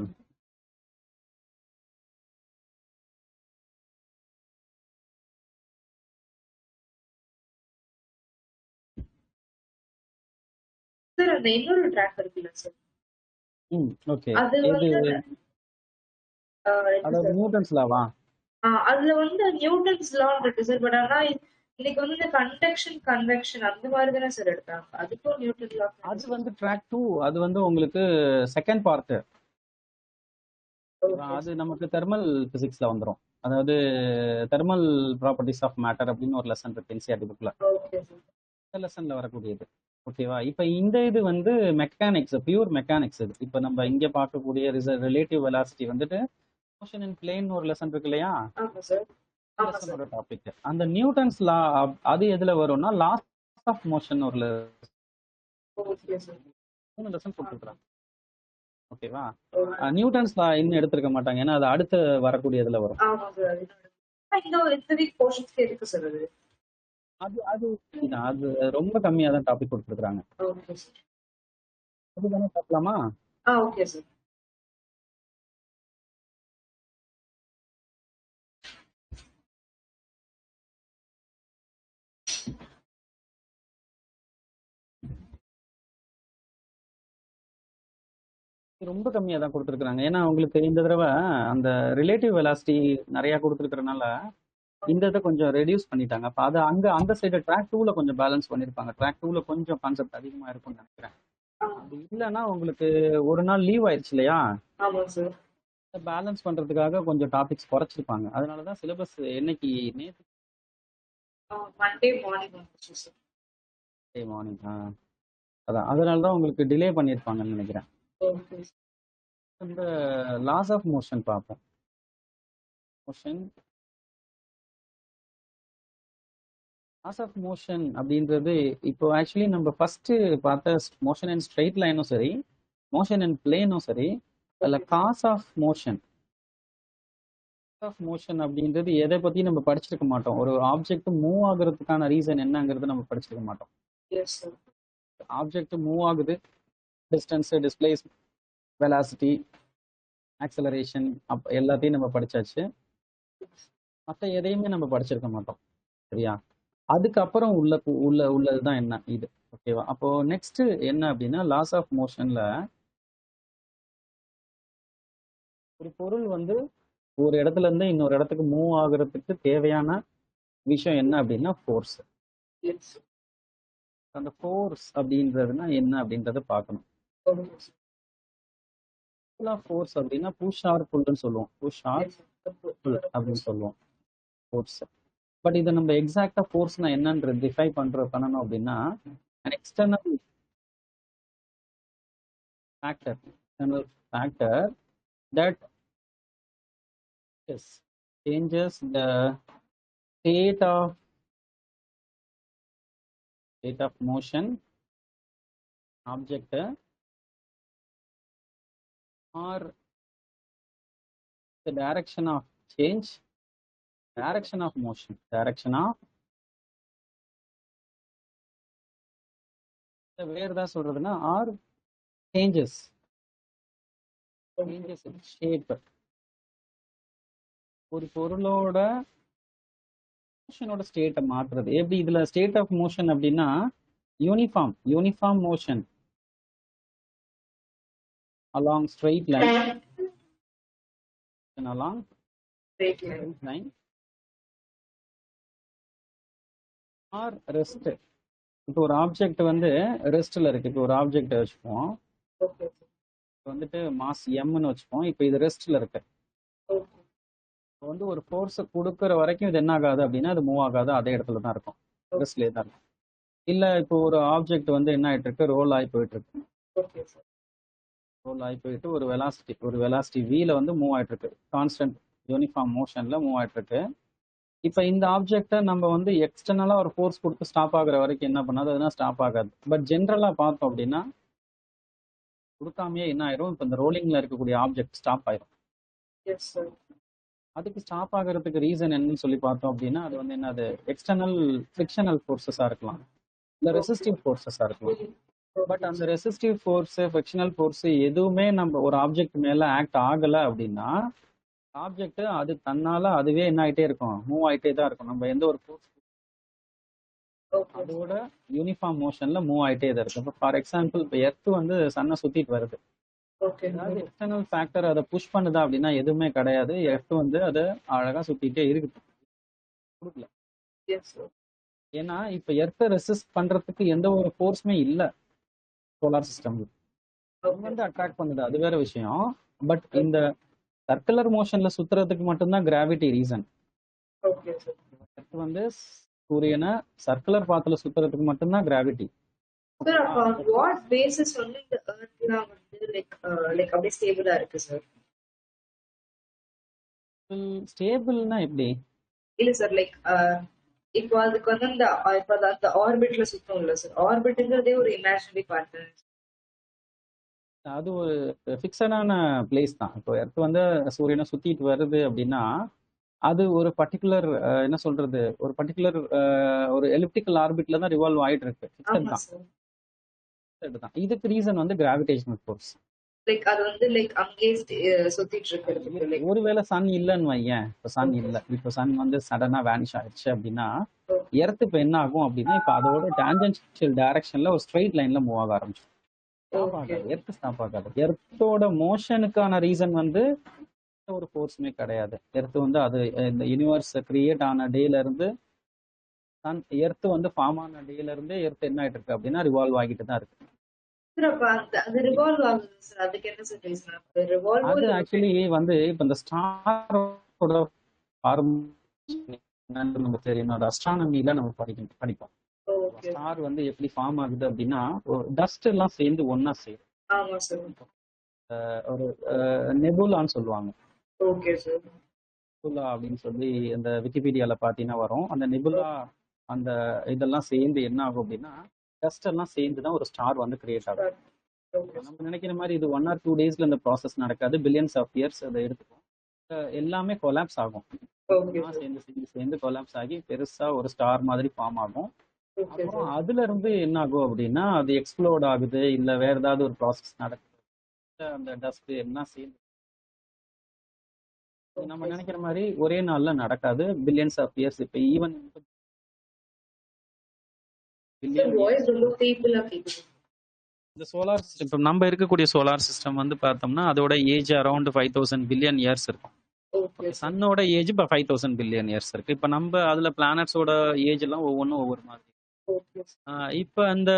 சார் அந்த இன்னொரு ட்ராக் இருக்குல்ல சார். ஓகே. அது நியூட்டன்ஸ் லாவா? அதுல வந்து நியூட்டன்ஸ் லா இருக்கு சார். பட் ஆனா இன்னைக்கு வந்து இந்த கண்டக்ஷன் கன்வெக்ஷன் அந்த மாதிரி தானே சார் எடுத்தாங்க. அதுக்கும் நியூட்டன் லா. அது வந்து ட்ராக் 2. அது வந்து உங்களுக்கு செகண்ட் பார்ட். அது நமக்கு தெர்மல் பிசிக்ஸ்ல வந்துரும். அதாவது தெர்மல் ப்ராப்பர்ட்டிஸ் ஆஃப் மேட்டர் அப்படின்னு ஒரு லெசன் இருக்கு என்சிஆர்டி புக்ல. Okay sir. இந்த லெசன்ல வரக்கூடியது. ஓகேவா? இப்ப இந்த இது வந்து மெக்கானிக்ஸ், பியூர் மெக்கானிக்ஸ் இது. இப்ப நம்ம இங்க பார்க்கக்கூடிய ரிலேட்டிவ் வெலாசிட்டி வந்துட்டு மோஷன் இன் பிளேன் ஒரு லெசன் இருக்கு இல்லையா? ஆமா சார். ஆமா சார். லெசனோட டாபிக். அந்த நியூட்டன்ஸ் லா அது எதுல வரும்னா லாஸ் ஆஃப் மோஷன் ஒரு ஓகே சார். 3 லெசன் கொடுத்துருக்காங்க. ஓகேவா? ஓகே. நியூட்டன்ஸ் லா இன்னும் எடுத்திருக்க மாட்டாங்க. ஏன்னா அது அடுத்து வரக்கூடிய இதுல வரும். ஆமா சார். அது இந்த வீக் போர்ஷன்ஸ்க்கு இருக்கு சார் அது. அது அது அது ரொம்ப கம்மியா தான் டாபிக் கொடுத்துருக்காங்க. Okay sir. அது தானே பார்க்கலாமா? Okay sir. ரொம்ப கம்மியா தான் கொடுத்துருக்காங்க. ஏன்னா உங்களுக்கு இந்த தடவை அந்த ரிலேட்டிவ் வெலாசிட்டி நிறைய கொடுத்துருக்கறனால இந்த இதை கொஞ்சம் ரெடியூஸ் பண்ணிட்டாங்க. அப்ப அது அங்க அந்த சைடு ட்ராக் 2ல கொஞ்சம் பேலன்ஸ் பண்ணிருப்பாங்க. ட்ராக் 2ல கொஞ்சம் கான்செப்ட் அதிகமா இருக்கும்னு நினைக்கிறேன். அது இல்லைன்னா உங்களுக்கு ஒரு நாள் லீவ் ஆயிடுச்சு இல்லையா? ஆமா சார். பேலன்ஸ் பண்றதுக்காக கொஞ்சம் டாபிக்ஸ் குறைச்சிருப்பாங்க. அதனாலதான் சிலபஸ் என்னைக்கு நேற்று மண்டே மார்னிங் வந்துச்சு சார். மார்னிங் அதான் அதனாலதான் உங்களுக்கு டிலே பண்ணியிருப்பாங்கன்னு நினைக்கிறேன். Okay sir. இந்த லாஸ் ஆஃப் மோஷன் பார்ப்போம். மோஷன் லாஸ் ஆஃப் மோஷன் அப்படின்றது இப்போ ஆக்சுவலி நம்ம ஃபர்ஸ்ட் பார்த்த மோஷன் அண்ட் ஸ்ட்ரெயிட் லைனும் சரி, மோஷன் அண்ட் பிளேனும் சரி, அதில் காஸ் ஆஃப் மோஷன் அப்படின்றது எதை பத்தி நம்ம படிச்சிருக்க மாட்டோம். ஒரு ஆப்ஜெக்ட் மூவ் ஆகுறதுக்கான ரீசன் என்னங்கிறது நம்ம படிச்சிருக்க மாட்டோம். Yes sir. ஆப்ஜெக்ட் மூவ் ஆகுது, டிஸ்டன்ஸ், டிஸ்பிளேஸ், வெலாசிட்டி, ஆக்சலரேஷன் எல்லாத்தையும் நம்ம படிச்சாச்சு. மற்ற எதையுமே நம்ம படிச்சிருக்க மாட்டோம். சரியா? அதுக்கப்புறம் உள்ளதுதான் என்ன இது. ஓகேவா? அப்போ நெக்ஸ்ட் என்ன அப்படின்னா லாஸ் ஆஃப் மோஷன்ல ஒரு பொருள் வந்து ஒரு இடத்துல இருந்து இன்னொரு இடத்துக்கு மூவ் ஆகுறதுக்கு தேவையான விஷயம் என்ன அப்படின்னா ஃபோர்ஸ். அந்த ஃபோர்ஸ் அப்படின்றதுனா என்ன அப்படின்றத பார்க்கணும். ஃபோர்ஸ் அப்படின்னா புஷ் ஆர் புல்னு சொல்லுவோம். புஷ் ஆர் புல் அப்படின்னு சொல்லுவோம் ஃபோர்ஸ். பட் இதை நம்ம எக்ஸாக்டா ஃபோர்ஸ்னா என்னன்றது டிஃபை பண்ணணும் அப்படின்னா external factor that changes the state of motion object or the direction of change, direction of motion, வேற ஏதாவது சொல்றதுன்னா ஆர் சேஞ்சஸ் ஷேப். ஒரு பொருளோட மோஷனோட ஸ்டேட்டை மாற்றுறது எப்படி? இதுல ஸ்டேட் ஆஃப் மோஷன் அப்படின்னா uniform motion along straight line or rest. இப்போ ஒரு ஆப்ஜெக்ட் வந்து ரெஸ்ட்ல இருக்கு. இப்போ ஒரு ஆப்ஜெக்ட் வச்சுப்போம், வந்துட்டு மாஸ் எம்னு வச்சுப்போம். இப்போ இது ரெஸ்ட்ல இருக்கு. இப்போ வந்து ஒரு ஃபோர்ஸ் கொடுக்குற வரைக்கும் இது என்ன ஆகாது அப்படின்னா அது மூவ் ஆகாது, அதே இடத்துல தான் இருக்கும், ரெஸ்ட்லேயே தான் இருக்கும். இல்லை இப்போ ஒரு ஆப்ஜெக்ட் வந்து என்ன ஆயிட்டு இருக்கு, ரோல் ஆகி போயிட்டு இருக்கு. ரோல் ஆகி போயிட்டு ஒரு வெலாசிட்டி வீல வந்து மூவ் ஆயிட்டு இருக்கு, கான்ஸ்டன்ட் யூனிஃபார்ம் மோஷன்ல மூவ் ஆயிட்டு இருக்கு. இப்போ இந்த ஆப்ஜெக்டை நம்ம வந்து எக்ஸ்டர்னலா ஒரு ஃபோர்ஸ் கொடுத்து ஸ்டாப் ஆகுற வரைக்கும் என்ன பண்ணாது, அதுனா ஸ்டாப் ஆகாது. பட் ஜென்ரலா பார்த்தோம் அப்படின்னா கொடுக்காமையே என்ன ஆயிரும், இப்போ இந்த ரோலிங்ல இருக்கக்கூடிய ஆப்ஜெக்ட் ஸ்டாப் ஆயிரும். அதுக்கு ஸ்டாப் ஆகிறதுக்கு ரீசன் என்னன்னு சொல்லி பார்த்தோம் அப்படின்னா அது வந்து என்னது, எக்ஸ்டர்னல் ஃப்ரிக்ஷனல் ஃபோர்ஸஸா இருக்கலாம், இல்லை ரெசிஸ்டிவ் ஃபோர்ஸஸா இருக்கலாம். பட் அந்த ரெசிஸ்டிவ் ஃபோர்ஸ், ஃப்ரிக்ஷனல் ஃபோர்ஸ் எதுவுமே நம்ம ஒரு ஆப்ஜெக்ட் மேல ஆக்ட் ஆகலை அப்படின்னா ஆப்ஜெக்ட் அது தன்னால அதுவே என்ன ஆயிட்டே இருக்கும், மூவ் ஆயிட்டே தான் இருக்கும். நம்ம எந்த ஒரு ஃபோர்ஸ் அதோட யூனிஃபார்ம் மோஷன்ல மூவ் ஆயிட்டே தான் இருக்கு. இப்போ ஃபார் எக்ஸாம்பிள் இப்போ எர்த் வந்து சன்னை சுத்திட்டு வருது, அதாவது எக்ஸ்டர்னல் ஃபேக்டர் அதை புஷ் பண்ணுதா அப்படின்னா எதுவுமே கிடையாது. எர்த் வந்து அதை அழகா சுத்திட்டே இருக்குது, கொடுக்கல. ஏன்னா இப்ப எர்த்தை ரெசிஸ்ட் பண்றதுக்கு எந்த ஒரு ஃபோர்ஸுமே இல்லை சோலார் சிஸ்டம்ல. வந்து அட்ராக்ட் பண்ணுது, அது வேற விஷயம். பட் இந்த சர்க்குலர் மோஷன்ல சுத்துறதுக்கு மட்டும்தான் கிராவிட்டி ரீசன். வந்து சூரியனை சர்க்குலர் பாத்துல சுத்துறதுக்கு மட்டும்தான் கிராவிட்டி. சார் ஓகேவா? அப்ப வாட் பேசிஸ் வந்து இந்த எர்த்லாம் வந்து லைக் அப்படியே ஸ்டேபிளா இருக்கு சார்? ஸ்டேபிள்னா எப்படி? இல்ல சார் லைக் இப்போ அதுக்கு வந்து இப்போ அந்த ஆர்பிட்ல சுத்தம் இல்ல சார். ஆர்பிட்ங்கிறதே ஒரு இமேஜினரி பார்ட். அது ஒரு ஃபிக்ஸடான பிளேஸ் தான். இப்போ எர்த் வந்து சூரியனை சுத்திட்டு வருது அப்படின்னா, அது ஒரு பர்ட்டிகுலர் என்ன சொல்றது? ஒரு பர்ட்டிகுலர் ஒரு எலிப்டிக்கல் ஆர்பிட்ல தான் ரிவால்வ் ஆயிட்டு இருக்கு. ஃபிக்ஸட் ஆமா தான். சார். ஃபிக்ஸட் தான். இதுக்கு ரீசன் வந்து கிராவிடேஷனல் ஃபோர்ஸ். லைக் அது வந்து லைக் அங்கேயே சுத்திட்டு இருக்கிறதுக்கு லைக். ஒருவேளை சன் இல்லைன்னு வையேன். இப்போ சன் ஓகே இல்ல. இப்போ சன் வந்து சடனா வேனிஷ் ஆயிடுச்சு அப்படின்னா, ஓகே எர்த் இப்போ என்ன ஆகும் அப்படின்னா, இப்போ அதோட டான்ஜென்ஷியல் டைரக்ஷன்ல ஒரு ஸ்ட்ரெயிட் லைன்ல மூவ் ஆக ஆரம்பிச்சிடும். ஸ்டாப் ஓகே ஆகாது. எர்த் ஸ்டாப் ஆகாது. எர்த்தோட மோஷனுக்கான ரீசன் வந்து ஒரு ஃபோர்ஸுமே கிடையாது. எர்த் வந்து அது இந்த யூனிவர்ஸ் கிரியேட் ஆன டேல இருந்து சன் எர்த் வந்து ஃபார்ம் ஆன டேல இருந்தே எர்த் என்ன ஆயிட்டு இருக்கு அப்படின்னா ரிவால்வ் ஆகிட்டு தான் இருக்கு. சார். அப்ப அது ரிவால்வ் ஆகுது சார். அதுக்கு என்ன சார் ரீசன்? அது ரிவால்வோ அது இல்ல ஆக்சுவலி வந்து இப்போ இந்த ஸ்டாரோட ஃபார்மேஷன் என்னன்னு நமக்கு தெரியும். அது அஸ்ட்ரானமில நம்ம படிப்போம். ஓகே. ஸ்டார் வந்து எப்படி ஃபார்ம் ஆகுது அப்படின்னா, டஸ்ட் எல்லாம் சேர்ந்து ஒண்ணா சேரும். ஆமா சார். ஒரு நெபுலான்னு சொல்லுவாங்க. Okay sir. நெபுலா அப்படின்னு சொல்லி அந்த விக்கிபீடியால பார்த்தீங்கன்னா வரும். அந்த நெபுலா அந்த இதெல்லாம் சேர்ந்து என்ன ஆகும் அப்படின்னா, டஸ்ட் எல்லாம் சேர்ந்து தான் ஒரு ஸ்டார் வந்து கிரியேட் ஆகும். ஓகே நம்ம நினைக்கிற மாதிரி இது 1 or 2 டேஸ்ல இந்த ப்ராசஸ் நடக்காது. பில்லியன்ஸ் ஆஃப் இயர்ஸ் அதை எடுத்துக்கும். எல்லாமே கொலாப்ஸ் ஆகும். ஓகே ஒண்ணா சார். சேர்ந்து சேர்ந்து சேர்ந்து கொலாப்ஸ் ஆகி பெருசா ஒரு ஸ்டார் மாதிரி ஃபார்ம் ஆகும். ஓகே அப்புறம் சார். அதுல இருந்து என்ன ஆகும் அப்படின்னா, அது எக்ஸ்ப்ளோட் ஆகுது இல்ல வேற ஏதாவது ஒரு ப்ராசஸ் நடக்குது. அந்த டஸ்ட் எல்லாம் சேர்ந்து நம்ம ஓகே நினைக்கிற மாதிரி ஒரே நாள்ல நடக்காது. Billions of years. இப்போ ஈவன் சார். பில்லியன் வாய்ஸ் ரொம்ப பீப்புளா கேக்குது. இந்த சோலார் சிஸ்டம் இப்போ நம்ம இருக்கக்கூடிய சோலார் சிஸ்டம் வந்து பார்த்தோம்னா அதோட ஏஜ் அரௌண்ட் 5000 பில்லியன் இயர்ஸ் இருக்கும். Okay sir. சன்னோட ஏஜ் இப்போ 5000 பில்லியன் இயர்ஸ் இருக்கு. இப்போ நம்ம அதுல பிளானட்ஸோட ஏஜ் எல்லாம் ஒவ்வொன்றும் ஒவ்வொரு மாதிரி. Okay sir. இப்போ அந்த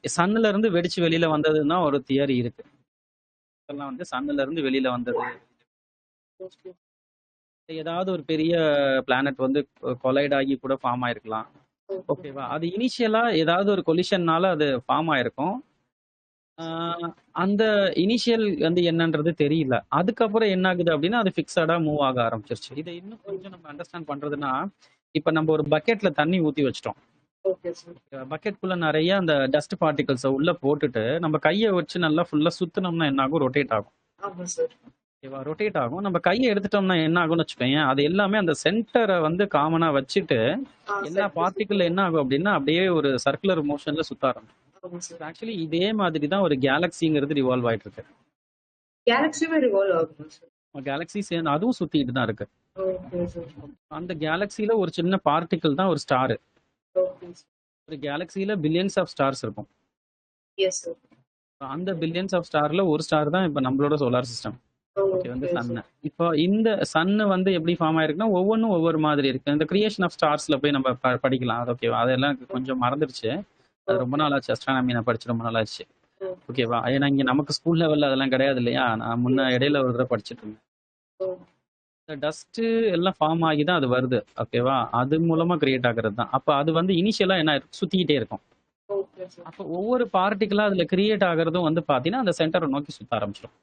சன்னுல இருந்து வெடிச்சு வெளியில வந்ததுன்னா ஒரு தியரி இருக்கு. இதெல்லாம் வந்து சன்னுல இருந்து வெளியில வந்தது. ஓகே. ஏதாவது ஒரு பெரிய பிளானட் வந்து கொலைட் ஆகி கூட ஃபார்ம் ஆயிருக்கலாம். ஓகே. ஓகேவா? அது இனிஷியலா ஏதாவது ஒரு கொலிஷன்னால அது ஃபார்ம் ஆயிருக்கும். அந்த இனிஷியல் வந்து என்னன்றது தெரியல. அதுக்கப்புறம் என்ன ஆகுது அப்படின்னா, அது ஃபிக்ஸடா மூவ் ஆக ஆரம்பிச்சிருச்சு. இதை இன்னும் கொஞ்சம் நம்ம அண்டர்ஸ்டாண்ட் பண்றதுன்னா, இப்ப நம்ம ஒரு பக்கெட்ல தண்ணி ஊத்தி வச்சுட்டோம். Okay sir. பக்கெட்குள்ள நிறைய அந்த டஸ்ட் பார்ட்டிகல்ஸை உள்ள போட்டுட்டு, நம்ம கையை வச்சு நல்லா ஃபுல்லா சுத்துனோம்னா என்ன ஆகும்? ரொட்டேட் ஆகும். ஆமா சார். ஓகேவா? ரொட்டேட் ஆகும். நம்ம கையை எடுத்துட்டோம்னா என்ன ஆகும்னு வச்சுக்கோயேன், அது எல்லாமே அந்த சென்டரை வந்து காமனா வச்சுட்டு, எல்லா பார்ட்டிகிள் என்ன ஆகும் அப்படின்னா, அப்படியே ஒரு சர்க்குலர் மோஷன்ல சுத்த ஆரம்பிக்கும். ஆமா சார். ஆக்சுவலி இதே மாதிரி தான் ஒரு கேலக்சிங்கிறது ரிவால்வ் ஆயிட்டு இருக்கு. கேலக்ஸியுமே ரிவால்வ் ஆகுமா சார்? கேலக்ஸி சேர்ந்து அதுவும் சுத்திட்டு தான் இருக்கு. Okay sir. அந்த கேலக்சில ஒரு சின்ன பார்ட்டிகிள் தான் ஒரு ஸ்டார். Okay sir. ஒரு கேலக்சில பில்லியன்ஸ் ஆஃப் ஸ்டார்ஸ் இருக்கும். Yes sir. அந்த பில்லியன்ஸ் ஆஃப் ஸ்டார்ல ஒரு ஸ்டார் தான் இப்ப நம்மளோட சோலார் சிஸ்டம். ஓகே வந்து ஓகே சன். சார். இப்போ இந்த சன் வந்து எப்படி ஃபார்ம் ஆயிருக்குன்னா ஒவ்வொன்றும் ஒவ்வொரு மாதிரி இருக்கு. இந்த கிரியேஷன் ஆஃப் ஸ்டார்ஸ்ல போய் நம்ம படிக்கலாம். அது ஓகேவா? அதெல்லாம் எனக்கு கொஞ்சம் மறந்துருச்சு. அது ரொம்ப நாள் ஆச்சு. அஸ்ட்ரானமி நான் படிச்சு ரொம்ப நாள் ஆச்சு. ஓகேவா? ஏன்னா இங்க நமக்கு ஸ்கூல் லெவல்ல அதெல்லாம் கிடையாது இல்லையா? நான் முன்ன இடையில ஒரு தடவை படிச்சுட்டு இருந்தேன். இந்த டஸ்ட் எல்லாம் ஃபார்ம் ஆகி தான் அது வருது. ஓகேவா? அது மூலமா கிரியேட் ஆகுறது தான். அப்ப அது வந்து இனிஷியலா என்ன ஆயிருக்கும்? சுத்திக்கிட்டே இருக்கும். Okay sir. அப்போ ஒவ்வொரு பார்ட்டிகளா அதுல கிரியேட் ஆகுறதும் வந்து பாத்தீங்கன்னா அந்த சென்டரை நோக்கி சுத்த ஆரம்பிச்சிடும்.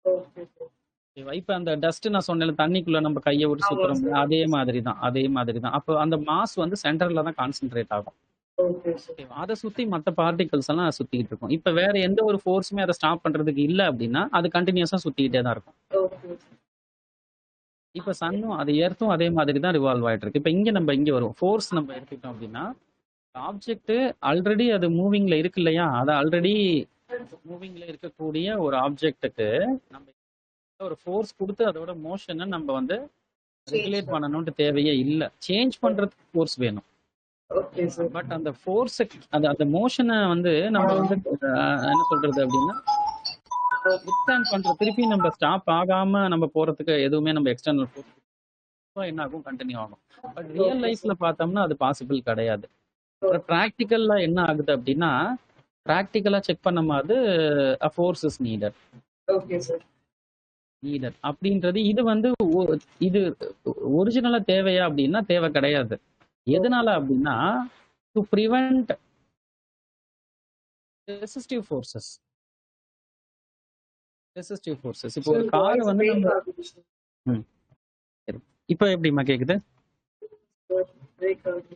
Okay sir. ஓகேவா? இப்ப அந்த டஸ்ட் நான் சொன்னேன்ல, தண்ணிக்குள்ள நம்ம கையை விட்டு ஆமா சுத்துறோம். சார். அதே மாதிரி தான். அதே மாதிரி தான். அப்போ அந்த மாஸ் வந்து சென்டர்ல தான் கான்சென்ட்ரேட் ஆகும். Okay sir. ஓகேவா? அதை சுத்தி மத்த பார்ட்டிகல்ஸ் எல்லாம் சுத்திக்கிட்டு இருக்கும். இப்ப வேற எந்த ஒரு ஃபோர்ஸுமே அதை ஸ்டாப் பண்றதுக்கு இல்ல அப்படின்னா, அது கண்டினியூஸா சுத்திக்கிட்டே தான் இருக்கும். Okay sir. இப்ப சன்னும் அது எர்த்தும் அதே மாதிரி தான் ரிவால்வ் ஆயிட்டு இருக்கு. இப்ப இங்க வருவோம். ஃபோர்ஸ் நம்ம எடுத்துக்கிட்டோம் அப்படின்னா, ஆப்ஜெக்ட் ஆல்ரெடி அது மூவிங்ல இருக்கு இல்லையா? அது ஆல்ரெடி மூவிங்ல இருக்கக்கூடிய ஒரு ஆப்ஜெக்ட்டுக்கு நம்ம ஒரு ஃபோர்ஸ் கொடுத்து அதோட மோஷனை நம்ம வந்து ரெகுலேட் பண்ணணும்னு தேவையே இல்ல. சேஞ்ச் பண்றதுக்கு ஃபோர்ஸ் வேணும். Okay sir. பட் அந்த ஃபோர்ஸ் அந்த மோஷனை வந்து நம்ம வந்து என்ன சொல்றது அப்படின்னா வித்ஸ்டாண்ட் பண்ற திருப்பி நம்ம ஸ்டாப் ஆகாம நம்ம போறதுக்கு எதுவுமே நம்ம எக்ஸ்டர்னல் ஃபோர்ஸ் என்ன ஆகும்? கண்டினியூ ஆகும். பட் ரியல் லைஃப்ல பார்த்தோம்னா அது பாசிபிள் கிடையாது. ப்ராக்டிக்கல்ல என்ன ஆகுது அப்படின்னா, ப்ராக்டிக்கலா செக் பண்ணும்போது force is needed. Okay sir. Needed அப்படின்றது இது வந்து இது ஒரிஜினலா தேவையா அப்படின்னா தேவை கிடையாது. எதனால அப்படின்னா டு பிரிவென்ட் ரெசிஸ்டிவ் ஃபோர்ஸஸ். இப்போ ஒரு சார் காரை வாய்ஸ் வந்து பிரேக் நம்ம ஆகுது சார். ம். சரி. இப்போ எப்படிம்மா கேக்குது? பிரேக் ஆகுது.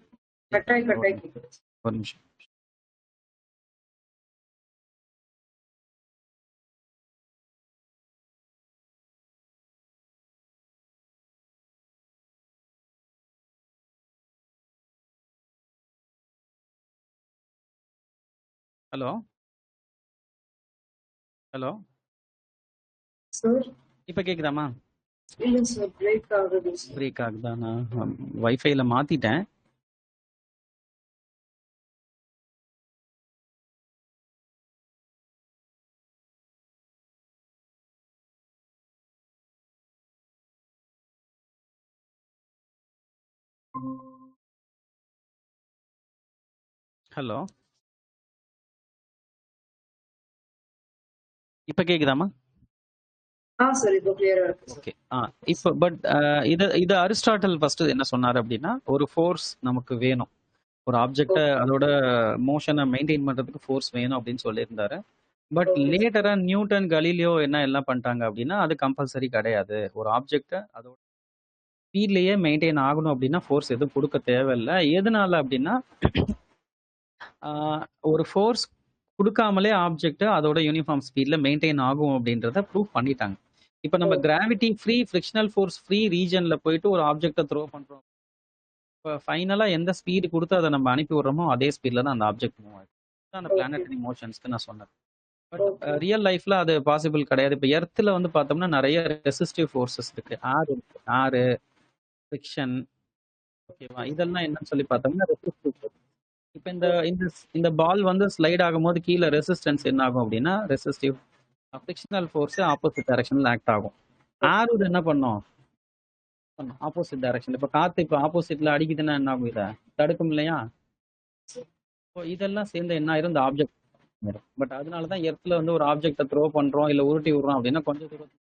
கட்டாய் கேக்குது. ஒரு நிமிஷம். ஹலோ ஹலோ சார் இப்போ கேக்குதாம்மா? இல்ல சார் பிரேக் ஆகுது சார். பிரேக் ஆகுதா? நான் வைஃபைல மாத்திட்டேன். ஹலோ இப்போ கேக்குதாம்மா? சார் இப்போ கிளியரா இருக்கு சார். ஓகே. இப்போ பட் இது அரிஸ்டாட்டில் ஃபர்ஸ்ட் என்ன சொன்னார் அப்படின்னா, ஒரு ஃபோர்ஸ் நமக்கு வேணும். ஒரு ஆப்ஜெக்ட்டை ஓகே அதோட மோஷனை மெயின்டைன் பண்றதுக்கு ஃபோர்ஸ் வேணும் அப்படின்னு சொல்லியிருந்தாரு. But okay sir. லேட்டரா நியூட்டன், கலீலியோ எல்லாம் பண்ணிட்டாங்க அப்படின்னா, அது கம்பல்சரி கிடையாது. ஒரு ஆப்ஜெக்ட்டை அதோட ஸ்பீட்லயே மெயின்டைன் ஆகணும் அப்படின்னா ஃபோர்ஸ் எதுவும் கொடுக்க தேவையில்ல. எதனால அப்படின்னா, ஒரு ஃபோர்ஸ் கொடுக்காமலே ஆப்ஜெக்ட் அதோட யூனிஃபார்ம் ஸ்பீட்ல மெயின்டைன் ஆகும் அப்படின்றத ப்ரூவ் பண்ணிட்டாங்க. இப்போ நம்ம gravity free, frictional force free ரீஜன்ல போயிட்டு ஒரு ஆப்ஜெக்ட்டை த்ரோ பண்றோம். இப்போ ஃபைனலா எந்த ஸ்பீடு கொடுத்து அதை நம்ம அனுப்பி விடுறோமோ அதே ஸ்பீட்ல தான் அந்த ஆப்ஜெக்ட் மூவ் ஆகும். அந்த ஓகே பிளானட்டரி மோஷன்ஸ்க்கு நான் சொன்னேன். பட் ஓகே ரியல் லைஃப்ல அது பாசிபிள் கிடையாது. இப்போ எர்த்ல வந்து பார்த்தோம்னா நிறைய ரெசிஸ்டிவ் ஃபோர்ஸஸ் இருக்கு. ஆறு ஃப்ரிக்ஷன், ஓகேவா? இதெல்லாம் என்னன்னு சொல்லி பார்த்தோம்னா ரெசிஸ்டிவ் ஃபோர்ஸ். இப்போ இந்த இந்த இந்த பால் வந்து ஸ்லைட் ஆகும்போது கீழே ரெசிஸ்டன்ஸ் என்ன ஆகும் அப்படின்னா ரெசிஸ்டிவ் ஃப்ரிக்ஷனல் ஃபோர்ஸ் ஆப்போசிட் டைரக்ஷன்ல ஆக்ட் ஆகும். ஆரோடு என்ன பண்ணும்? Opposite direction. இப்போ காத்து இப்போ ஆப்போசிட்ல அடிக்குதுன்னா என்ன ஆகும்? இதை தடுக்கும் இல்லையா? இப்போ இதெல்லாம் சேர்ந்து என்ன ஆயிரும்? இந்த ஆப்ஜெக்ட். பட் அதனால தான் எர்த்ல வந்து ஒரு ஆப்ஜெக்டை த்ரோ பண்றோம் இல்ல உருட்டி விடுறோம் அப்படின்னா கொஞ்சம் தூரம்.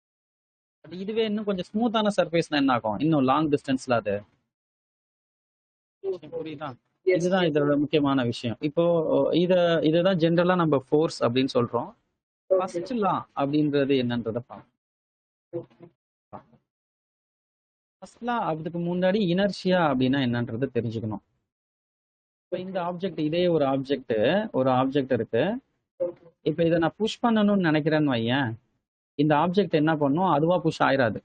பட் இதுவே இன்னும் கொஞ்சம் ஸ்மூத்தான சர்ஃபேஸ்னா என்ன ஆகும்? இன்னும் லாங் டிஸ்டன்ஸ்ல அது புரியுதா? எஸ் இதுதான் இதோட முக்கியமான விஷயம். இப்போ இதுதான் ஜென்ரலா நம்ம ஃபோர்ஸ் அப்படின்னு சொல்றோம். ஓகே ஃபர்ஸ்ட் லா அப்படின்றது என்னன்றத பார்ப்போம். ஃபர்ஸ்ட் லா அதுக்கு முன்னாடி இனர்ஷியா அப்படின்னா என்னன்றது தெரிஞ்சுக்கணும். இப்போ இந்த ஆப்ஜெக்ட் இதே ஒரு ஆப்ஜெக்ட் இருக்கு. ஓகே இப்போ இதை நான் புஷ் பண்ணணும்னு நினைக்கிறேன்னு வையேன், இந்த ஆப்ஜெக்ட் என்ன பண்ணும்? அதுவா புஷ் ஆயிராது.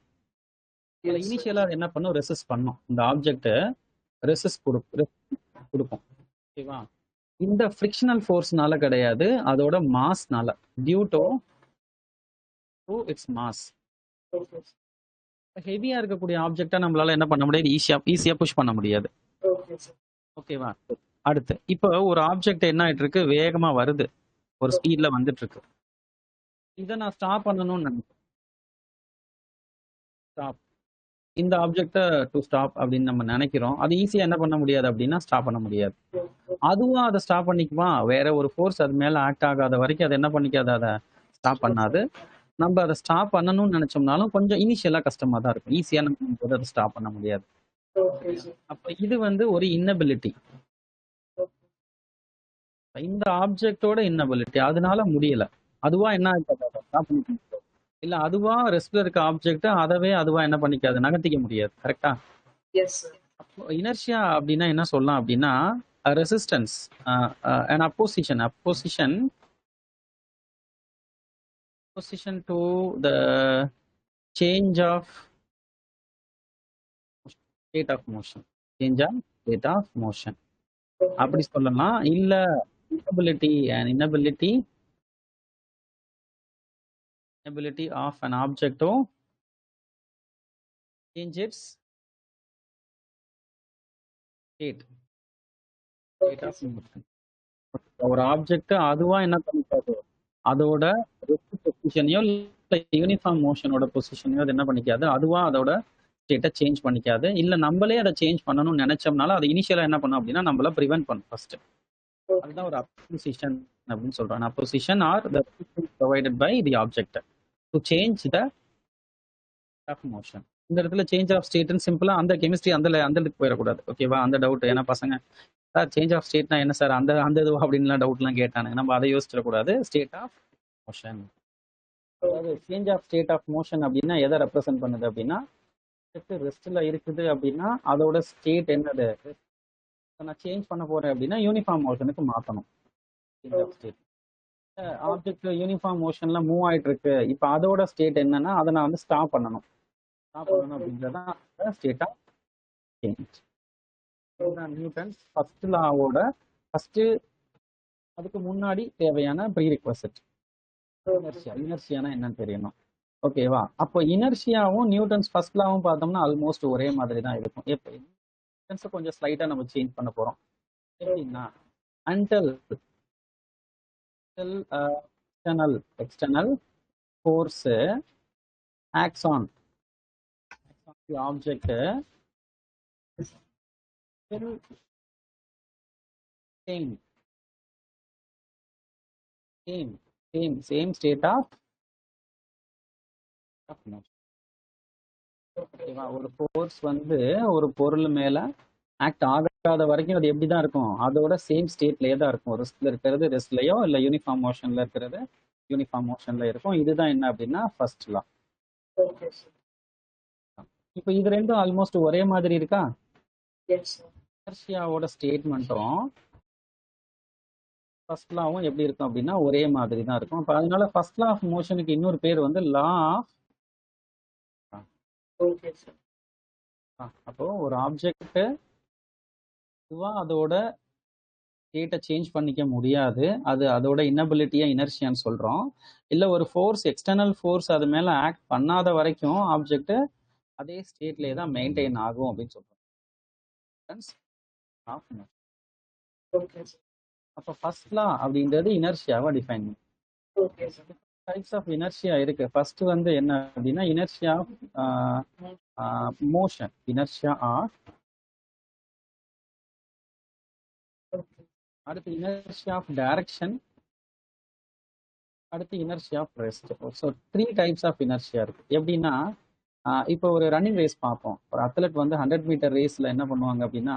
எஸ் இனிஷியலா என்ன பண்ணும்? ரெசிஸ்ட் பண்ணும். இந்த ஆப்ஜெக்ட் ரெசிஸ்ட் கொடுக்கும். ஓகேவா? இந்த ஃப்ரிக்ஷனல் ஃபோர்ஸ்னால கிடையாது, அதோட மாஸ்னால. Due to its mass. Okay ஹெவியா இருக்கக்கூடிய ஆப்ஜெக்டா நம்மளால என்ன பண்ண முடியாது? ஈஸியா புஷ் பண்ண முடியாது. Okay sir. ஓகேவா? அடுத்து இப்போ ஒரு ஆப்ஜெக்ட் என்ன ஆயிட்டு இருக்கு? வேகமா வருது, ஒரு ஸ்பீட்ல வந்துட்டு இருக்கு. இதை நான் ஸ்டாப் பண்ணணும்னு நினைக்கிறேன். ஸ்டாப். இந்த ஆப்ஜெக்டை டு ஸ்டாப் அப்படின்னு நம்ம நினைக்கிறோம். அது ஈஸியா என்ன பண்ண முடியாது அப்படின்னா ஸ்டாப் பண்ண முடியாது. அதுவும் அதை ஸ்டாப் பண்ணிக்குமா? வேற ஒரு ஃபோர்ஸ் அது மேல ஆக்ட் ஆகாத வரைக்கும் அதை என்ன பண்ணிக்காது? அதை ஸ்டாப் பண்ணாது. நம்ம அதை ஸ்டாப் பண்ணணும்னு நினைச்சோம்னாலும் கொஞ்சம் இனிஷியலா கஷ்டமா தான் இருக்கும். ஈஸியா நம்ம அதை ஸ்டாப் பண்ண முடியாது. Okay sir. அப்ப இது வந்து ஒரு இன்னபிலிட்டி. இந்த ஆப்ஜெக்டோட இன்னபிலிட்டி, அதனால முடியல. அதுவா என்ன ஆகாது? அதை ஸ்டாப் பண்ணிக்க முடியாது. இல்ல அதுவா ரெஸ்ட்ல இருக்க ஆப்ஜெக்ட் அதுவா என்ன பண்ணிக்காது? நகர்த்திக்க முடியாது. கரெக்டா? Yes sir. இனர்ஷியா அப்படின்னா என்ன சொல்லலாம் அப்படின்னா resistance and opposition to the change of state of motion. அப்படி சொல்லலாம். இல்ல inability of an object to change its state of motion. ஒரு ஆப்ஜெக்ட் அதுவா என்ன பண்ணிக்காது? அதோட பொசிஷனையோ இல்ல யூனிஃபார்ம் மோஷனோட பொசிஷனையோ அது என்ன பண்ணிக்காது? அதுவா அதோட ஸ்டேட்டை சேஞ்ச் பண்ணிக்காது. இல்ல நம்மளே அதை சேஞ்ச் பண்ணணும்னு நினைச்சோம்னால அதை இனிஷியலா என்ன பண்ணும் அப்படின்னா நம்மள ப்ரிவென்ட் பண்ணும் ஃபர்ஸ்ட். அதுதான் ஒரு அப்போசிஷன் அப்படின்னு சொல்றோம். Opposition are the provided by the object to change the of motion. இந்த இடத்துல சேஞ்ச் ஆஃப் ஸ்டேட்னு சிம்பிளா அந்த கெமிஸ்ட்ரி அந்த இதுக்கு போயிடக்கூடாது. ஓகேவா? அந்த டவுட். ஏன்னா பசங்க சார் சேஞ்ச் ஆஃப் ஸ்டேட்னா என்ன சார் அந்த அந்த இதுவா அப்படின்லாம் டவுட்லாம் கேட்டானுங்க. நம்ம அதை யோசிச்சிடக்கூடாது. State of motion. அதாவது change of state of motion அப்படின்னா எதை ரெப்ரசென்ட் பண்ணுது அப்படின்னா ரெஸ்ட்ல இருக்குது அப்படின்னா அதோட ஸ்டேட் என்னது, நான் சேஞ்ச் பண்ண போறேன் அப்படின்னா யூனிஃபார்ம் மோஷனுக்கு மாற்றணும். Change of state object uniform மோஷன்ல மூவ் ஆயிட்டு இருக்கு, இப்போ அதோட ஸ்டேட் என்னன்னா அதை நான் வந்து ஸ்டாப் பண்ணணும். ஸ்டாப் பண்ணணும் அப்படின்றதான் state of change. Newton's first லாவோட ஃபர்ஸ்ட் அதுக்கு முன்னாடி தேவையான ப்ரீ ரிக்வசிட் இனர்ஷியா. இனர்ஷியானா என்னன்னு தெரியணும். ஓகேவா? அப்போ இனர்ஷியாவும் நியூட்டன்ஸ் ஃபர்ஸ்ட் லாவும் பார்த்தோம்னா ஆல்மோஸ்ட் ஒரே மாதிரி தான் இருக்கும். எப்போ கொஞ்சம் ஸ்லைட்டா நம்ம சேஞ்ச் பண்ண போறோம். எப்படின்னா until external force acts on the object will same state of motion. ஓகேவா? ஒரு ஃபோர்ஸ் வந்து ஒரு பொருள் மேல ஆக்ட் ஆகாத வரைக்கும் அது எப்படி தான் இருக்கும், அதோட சேம் ஸ்டேட்லயே தான் இருக்கும். ரெஸ்ட்ல இருக்கிறது ரெஸ்ட்லயோ இல்ல யூனிஃபார்ம் மோஷன்ல இருக்கிறது யூனிஃபார்ம் மோஷன்ல இருக்கும். இதுதான் என்ன அப்படின்னா ஃபர்ஸ்ட் லா. இப்போ இது ரெண்டும் ஆல்மோஸ்ட் ஒரே மாதிரி இருக்கா? இனர்ஷியாவோட ஸ்டேட்மெண்ட்டும் ஃபர்ஸ்ட் லாவும் எப்படி இருக்கும் அப்படின்னா ஒரே மாதிரி தான் இருக்கும். அப்போ அதனால ஃபர்ஸ்ட் லா ஆஃப் மோஷனுக்கு இன்னொரு பேர் வந்து லா ஆஃப். அப்போ ஒரு ஆப்ஜெக்ட் அதோட ஸ்டேட்டை சேஞ்ச் பண்ணிக்க முடியாது, அது அதோட இன்னபிலிட்டியா இனர்ஷியான்னு சொல்றோம். இல்ல ஒரு ஃபோர்ஸ் எக்ஸ்டர்னல் ஃபோர்ஸ் அது மேல ஆக்ட் பண்ணாத வரைக்கும் ஆப்ஜெக்ட் அதே ஸ்டேட்லயே தான் மெயின்டைன் ஆகும் அப்படின்னு சொல்றோம். அப்போ ஃபர்ஸ்ட் லா அப்படின்றது இனர்ஷியாவை டிஃபைன் பண்ணும். டைப்ஸ் ஆஃப் இனர்ஷியா இருக்கு. ஃபர்ஸ்ட் வந்து என்ன அப்படின்னா இனர்ஷியா மோஷன், இனர்ஷியா ஆஃப். அடுத்து இனர்ஷியா ஆஃப் டைரக்ஷன், அடுத்து inertia of rest. So 3 types of inertia இருக்கு. எப்படின்னா இப்போ ஒரு ரன்னிங் ரேஸ் பார்ப்போம். ஒரு அத்லெட் வந்து 100 மீட்டர் ரேஸ்ல என்ன பண்ணுவாங்க அப்படின்னா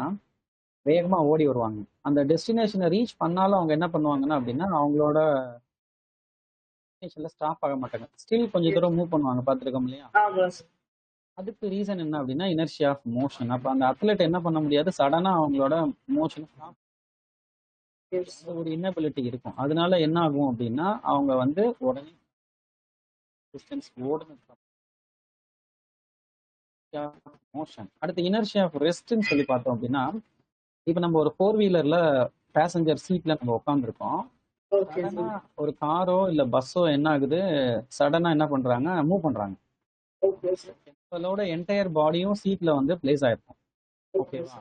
வேகமா ஓடி வருவாங்க. அந்த டெஸ்டினேஷனை ரீச் பண்ணாலும் அவங்க என்ன பண்ணுவாங்கன்னா அப்படின்னா அவங்களோட டெஸ்டினேஷன்ல ஸ்டாப் ஆக மாட்டாங்க, ஸ்டில் கொஞ்சம் தூரம் மூவ் பண்ணுவாங்க. பார்த்துருக்கோம் இல்லையா? அதுக்கு ரீசன் என்ன அப்படின்னா இனர்ஷியா ஆஃப் மோஷன். அப்போ அந்த அத்லெட் என்ன பண்ண முடியாது, சடனா அவங்களோட மோஷன் ஸ்டாப், ஒரு இன்னபிலிட்டி இருக்கும். அதனால என்ன ஆகும் அப்படின்னா அவங்க வந்து உடனே டிஸ்டன்ஸ் ஓடணும். மோஷன். அடுத்து இனர்ஷியா ஆஃப் ரெஸ்ட்னு சொல்லி பார்த்தோம் அப்படின்னா இப்போ நம்ம ஒரு 4 வீலர்ல பேசஞ்சர் சீட்ல நம்ம உட்காந்துருக்கோம். சடனா ஒரு காரோ இல்ல பஸ்ஸோ என்ன ஆகுது, சடனா என்ன பண்றாங்க, மூவ் பண்றாங்க. நம்மளோட என்டையர் பாடியும் சீட்ல வந்து பிளேஸ் ஆயிருக்கும். ஓகேவா?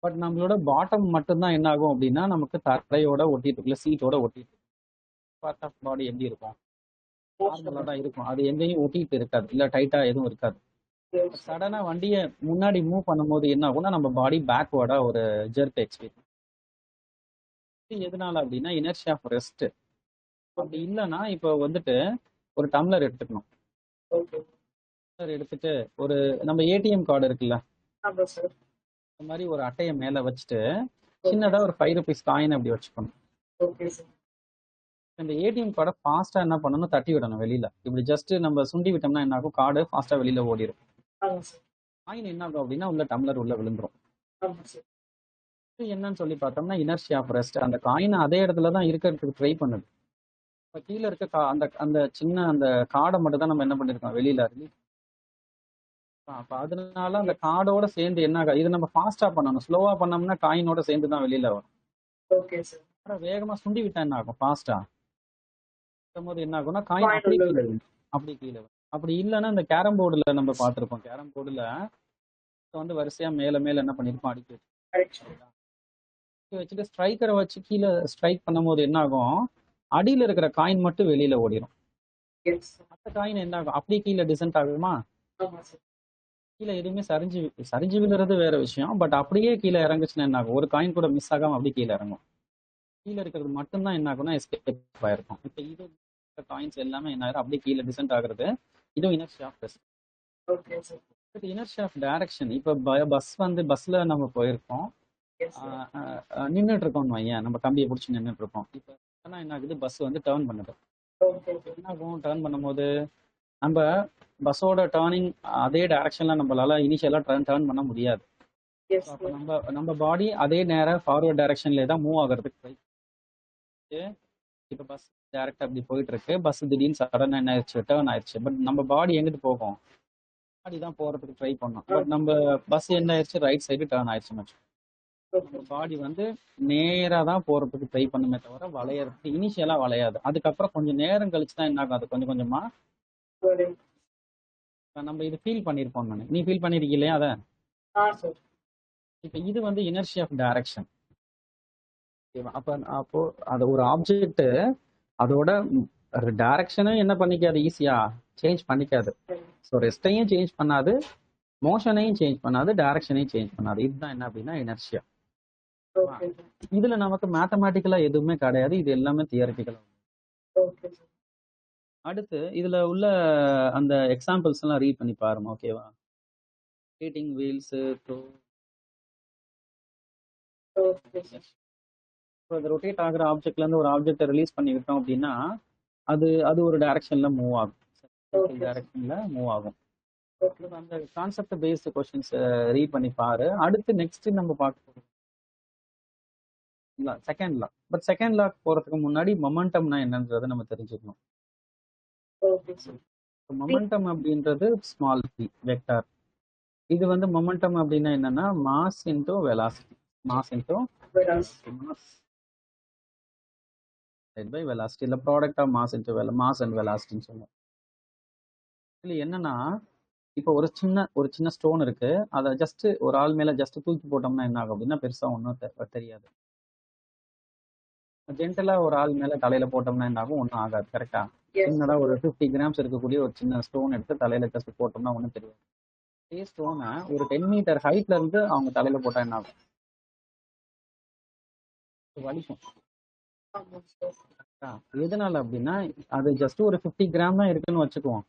பட் நம்மளோட பாட்டம் மட்டும்தான் என்ன ஆகும் அப்படின்னா நமக்கு தரையோட ஒட்டிட்டு இருக்குல்ல, சீட்டோட ஒட்டிட்டு பார்ட் ஆஃப் பாடி எப்படி இருக்கும், நார்மலா தான் இருக்கும். அது எங்கேயும் ஒட்டிட்டு இருக்காது, இல்ல டைட்டா எதுவும் இருக்காது. சடனா வண்டியை முன்னாடி மூவ் பண்ணும்போது என்ன ஆகும்னா நம்ம பாடி பேக்வேர்டா ஒரு ஜெர்க் எக்ஸ்பீரியன்ஸ். எதனால அப்படின்னா இனர்ஷியா ஆஃப் ரெஸ்ட். அப்படி இல்லைன்னா இப்போ வந்துட்டு ஒரு டம்ளர் எடுத்துக்கணும். டம்ளர் எடுத்துட்டு ஒரு நம்ம ஏடிஎம் கார்டு இருக்குல்ல, இந்த மாதிரி ஒரு அட்டையை மேல வச்சுட்டு சின்னதா ஒரு 5 rupees காயின் அப்படி வச்சுக்கணும். இந்த ஏடிஎம் கார்டை ஃபாஸ்டா என்ன பண்ணணும், தட்டி விடணும் வெளியில. இப்படி ஜஸ்ட் நம்ம சுண்டி விட்டோம்னா என்ன ஆகும், கார்டு ஃபாஸ்டா வெளியில ஓடிடும். காயின் என்ன ஆகும் அப்படின்னா உள்ள டம்ளர் உள்ள விழுந்துரும். என்னன்னு சொல்லி பார்த்தோம்னா இனர்ஷியா ஆஃப் ரெஸ்ட். அந்த காயின் அதே இடத்துல தான் இருக்கிறதுக்கு ட்ரை பண்ணுது. இப்போ கீழே இருக்க அந்த அந்த சின்ன அந்த கார்டை மட்டும் தான் நம்ம என்ன பண்ணிருக்கோம் வெளியில ரிலீஸ். அப்போ அதனால அந்த கார்டோட சேர்ந்து என்ன ஆகும், இது நம்ம ஃபாஸ்டா பண்ணணும். ஸ்லோவா பண்ணோம்னா காயினோட சேர்ந்து தான் வெளியில வரும். வேகமா சுண்டி விட்டா என்ன ஆகும், ஃபாஸ்டா போது என்ன ஆகும்னா காயின் அப்படி கீழே விழும். அப்படி கீழே வரும். அப்படி இல்லைன்னா இந்த கேரம் போர்டுல நம்ம பார்த்துருப்போம். கேரம் போர்டுல வந்து வரிசையா மேல மேல என்ன பண்ணிருப்போம், அடிக்க வச்சுட்டு ஸ்ட்ரைக்கரை வச்சு கீழே ஸ்ட்ரைக் பண்ணும்போது என்ன ஆகும், அடியில இருக்கிற காயின் மட்டும் வெளியில ஓடிடும். மற்ற காயின் என்ன ஆகும், அப்படியே கீழே டிசென்ட் ஆகுமா, கீழே எதுவுமே சரிஞ்சு விழுறது வேற விஷயம். பட் அப்படியே கீழே இறங்குச்சுன்னா என்ன ஆகும், ஒரு காயின் கூட மிஸ் ஆகாம அப்படியே கீழே இறங்கும். கீழே இருக்கிறது மட்டும்தான் என்ன ஆகும்னா எஸ்கேப் ஆயிருக்கும். இப்போ இது காயின்ஸ் எல்லாமே என்ன ஆயிரும், அப்படியே கீழே டிசென்ட் ஆகுறது. இதுவும் inertia of rest. Inertia of direction. இப்போ பஸ் வந்து பஸ்ல நம்ம போயிருக்கோம். Yes sir. நின்றுட்டு இருக்கோம்னு வையேன், நம்ம கம்பியை பிடிச்சி நின்றுட்டு இருக்கோம். இப்போ ஆனால் என்ன ஆகுது, பஸ் வந்து டேர்ன் பண்ணுது. Okay sir. என்ன ஆகும், டேர்ன் பண்ணும்போது நம்ம பஸ்ஸோட டேர்னிங் அதே டைரக்ஷன்ல நம்மளால இனிஷியலாக டேர்ன் பண்ண முடியாது. எஸ் அப்போ சார். நம்ம பாடி அதே நேரம் ஃபார்வர்ட் டைரக்ஷன்ல தான் மூவ் ஆகிறதுக்கு ட்ரை. இப்போ பஸ் டேரக்டா அப்படி போயிட்டு இருக்கு, பஸ் திடீர்னு சடனா என்ன ஆயிடுச்சு, டேர்ன் ஆயிடுச்சு. பட் நம்ம பாடி எங்கிட்டு போகும், பாடி தான் போறதுக்கு ட்ரை பண்ணோம். பட் நம்ம பஸ் என்ன ஆயிடுச்சு, ரைட் சைடு டேர்ன் ஆயிடுச்சுன்னு வச்சுக்கோங்க. நம்ம பாடி வந்து நேரா தான் போறதுக்கு ட்ரை பண்ணுமே தவிர வளையறதுக்கு இனிஷியலா வளையாது. அதுக்கப்புறம் கொஞ்சம் நேரம் கழிச்சு தான் என்ன ஆகும், அது கொஞ்சம் கொஞ்சமா நம்ம இது ஃபீல் பண்ணியிருப்போம். நீ ஃபீல் பண்ணிருக்கீங்க இல்லையா அதை? இப்போ இது வந்து இனர்ஷி ஆஃப் டைரக்ஷன். அப்போ அது ஒரு ஆப்ஜெக்ட் அதோட டைரக்ஷனும் என்ன பண்ணிக்காது, ஈஸியா சேஞ்ச் பண்ணிக்காது. ஸோ ரெஸ்டையும் சேஞ்ச் பண்ணாது, மோஷனையும் சேஞ்ச் பண்ணாது, டைரக்ஷனையும் சேஞ்ச் பண்ணாது. இதுதான் என்ன அப்படின்னா இனர்ஷியா. இதுல நமக்கு மேத்தமேட்டிக்கலா எதுவுமே கிடையாது, இது எல்லாமே தியரிட்டிக்கலா. அடுத்து இதுல உள்ள அந்த எக்ஸாம்பிள்ஸ் எல்லாம் ரீட் பண்ணி பாருங்க, ஓகேவா? ஹீட்டிங் வீல்ஸ், ரொட்டேட் ஆகிற ஆப்ஜெக்ட்ல இருந்து ஒரு ஆப்ஜெக்டை ரிலீஸ் பண்ணிக்கிட்டோம் அப்படின்னா அது அது ஒரு டைரக்ஷன்ல மூவ் ஆகும், டைரக்ஷன்ல மூவ் ஆகும். அந்த கான்செப்ட் பேஸ்ட் கொஸ்டின்ஸ் ரீட் பண்ணி பாரு. அடுத்து நெக்ஸ்ட் நம்ம பார்க்க போறோம் second law. But second law போறதுக்கு முன்னாடி மொமெண்டம்னா என்னன்றதை நம்ம தெரிஞ்சுக்கணும். மொமெண்டம் அப்படின்றது ஸ்மால் p வெக்டார். இது வந்து மொமெண்டம் அப்படின்னா என்னன்னா mass into velocity. Mass into mass by velocity, இல்ல product of mass into mass and வெலாசிட்டின்னு சொல்லுவோம். இதுல என்னன்னா இப்போ ஒரு சின்ன ஸ்டோன் இருக்கு, அதை ஜஸ்ட் ஒரு ஆள் மேல ஜஸ்ட் தூக்கி போட்டோம்னா என்ன ஆகும் அப்படின்னா பெருசா ஒன்றும் தெரியாது. ஜென்டலா ஒரு ஆள் மேல தலையில போட்டோம்னா என்ன ஆகும், ஒன்றும் ஆகாது. கரெக்டா? என்னடா ஒரு 50 கிராம்ஸ் இருக்கக்கூடிய ஒரு சின்ன ஸ்டோன் எடுத்து தலையில ஜஸ்ட் போட்டோம்னா ஒன்றும் தெரியாது. அதே ஸ்டோனை ஒரு 10 மீட்டர் ஹைட்ல இருந்து அவங்க தலையில போட்டா என்ன ஆகும், வலிக்கும். எதனால அப்படின்னா அது ஜஸ்ட் ஒரு 50 கிராம் தான் இருக்குன்னு வச்சுக்குவோம்.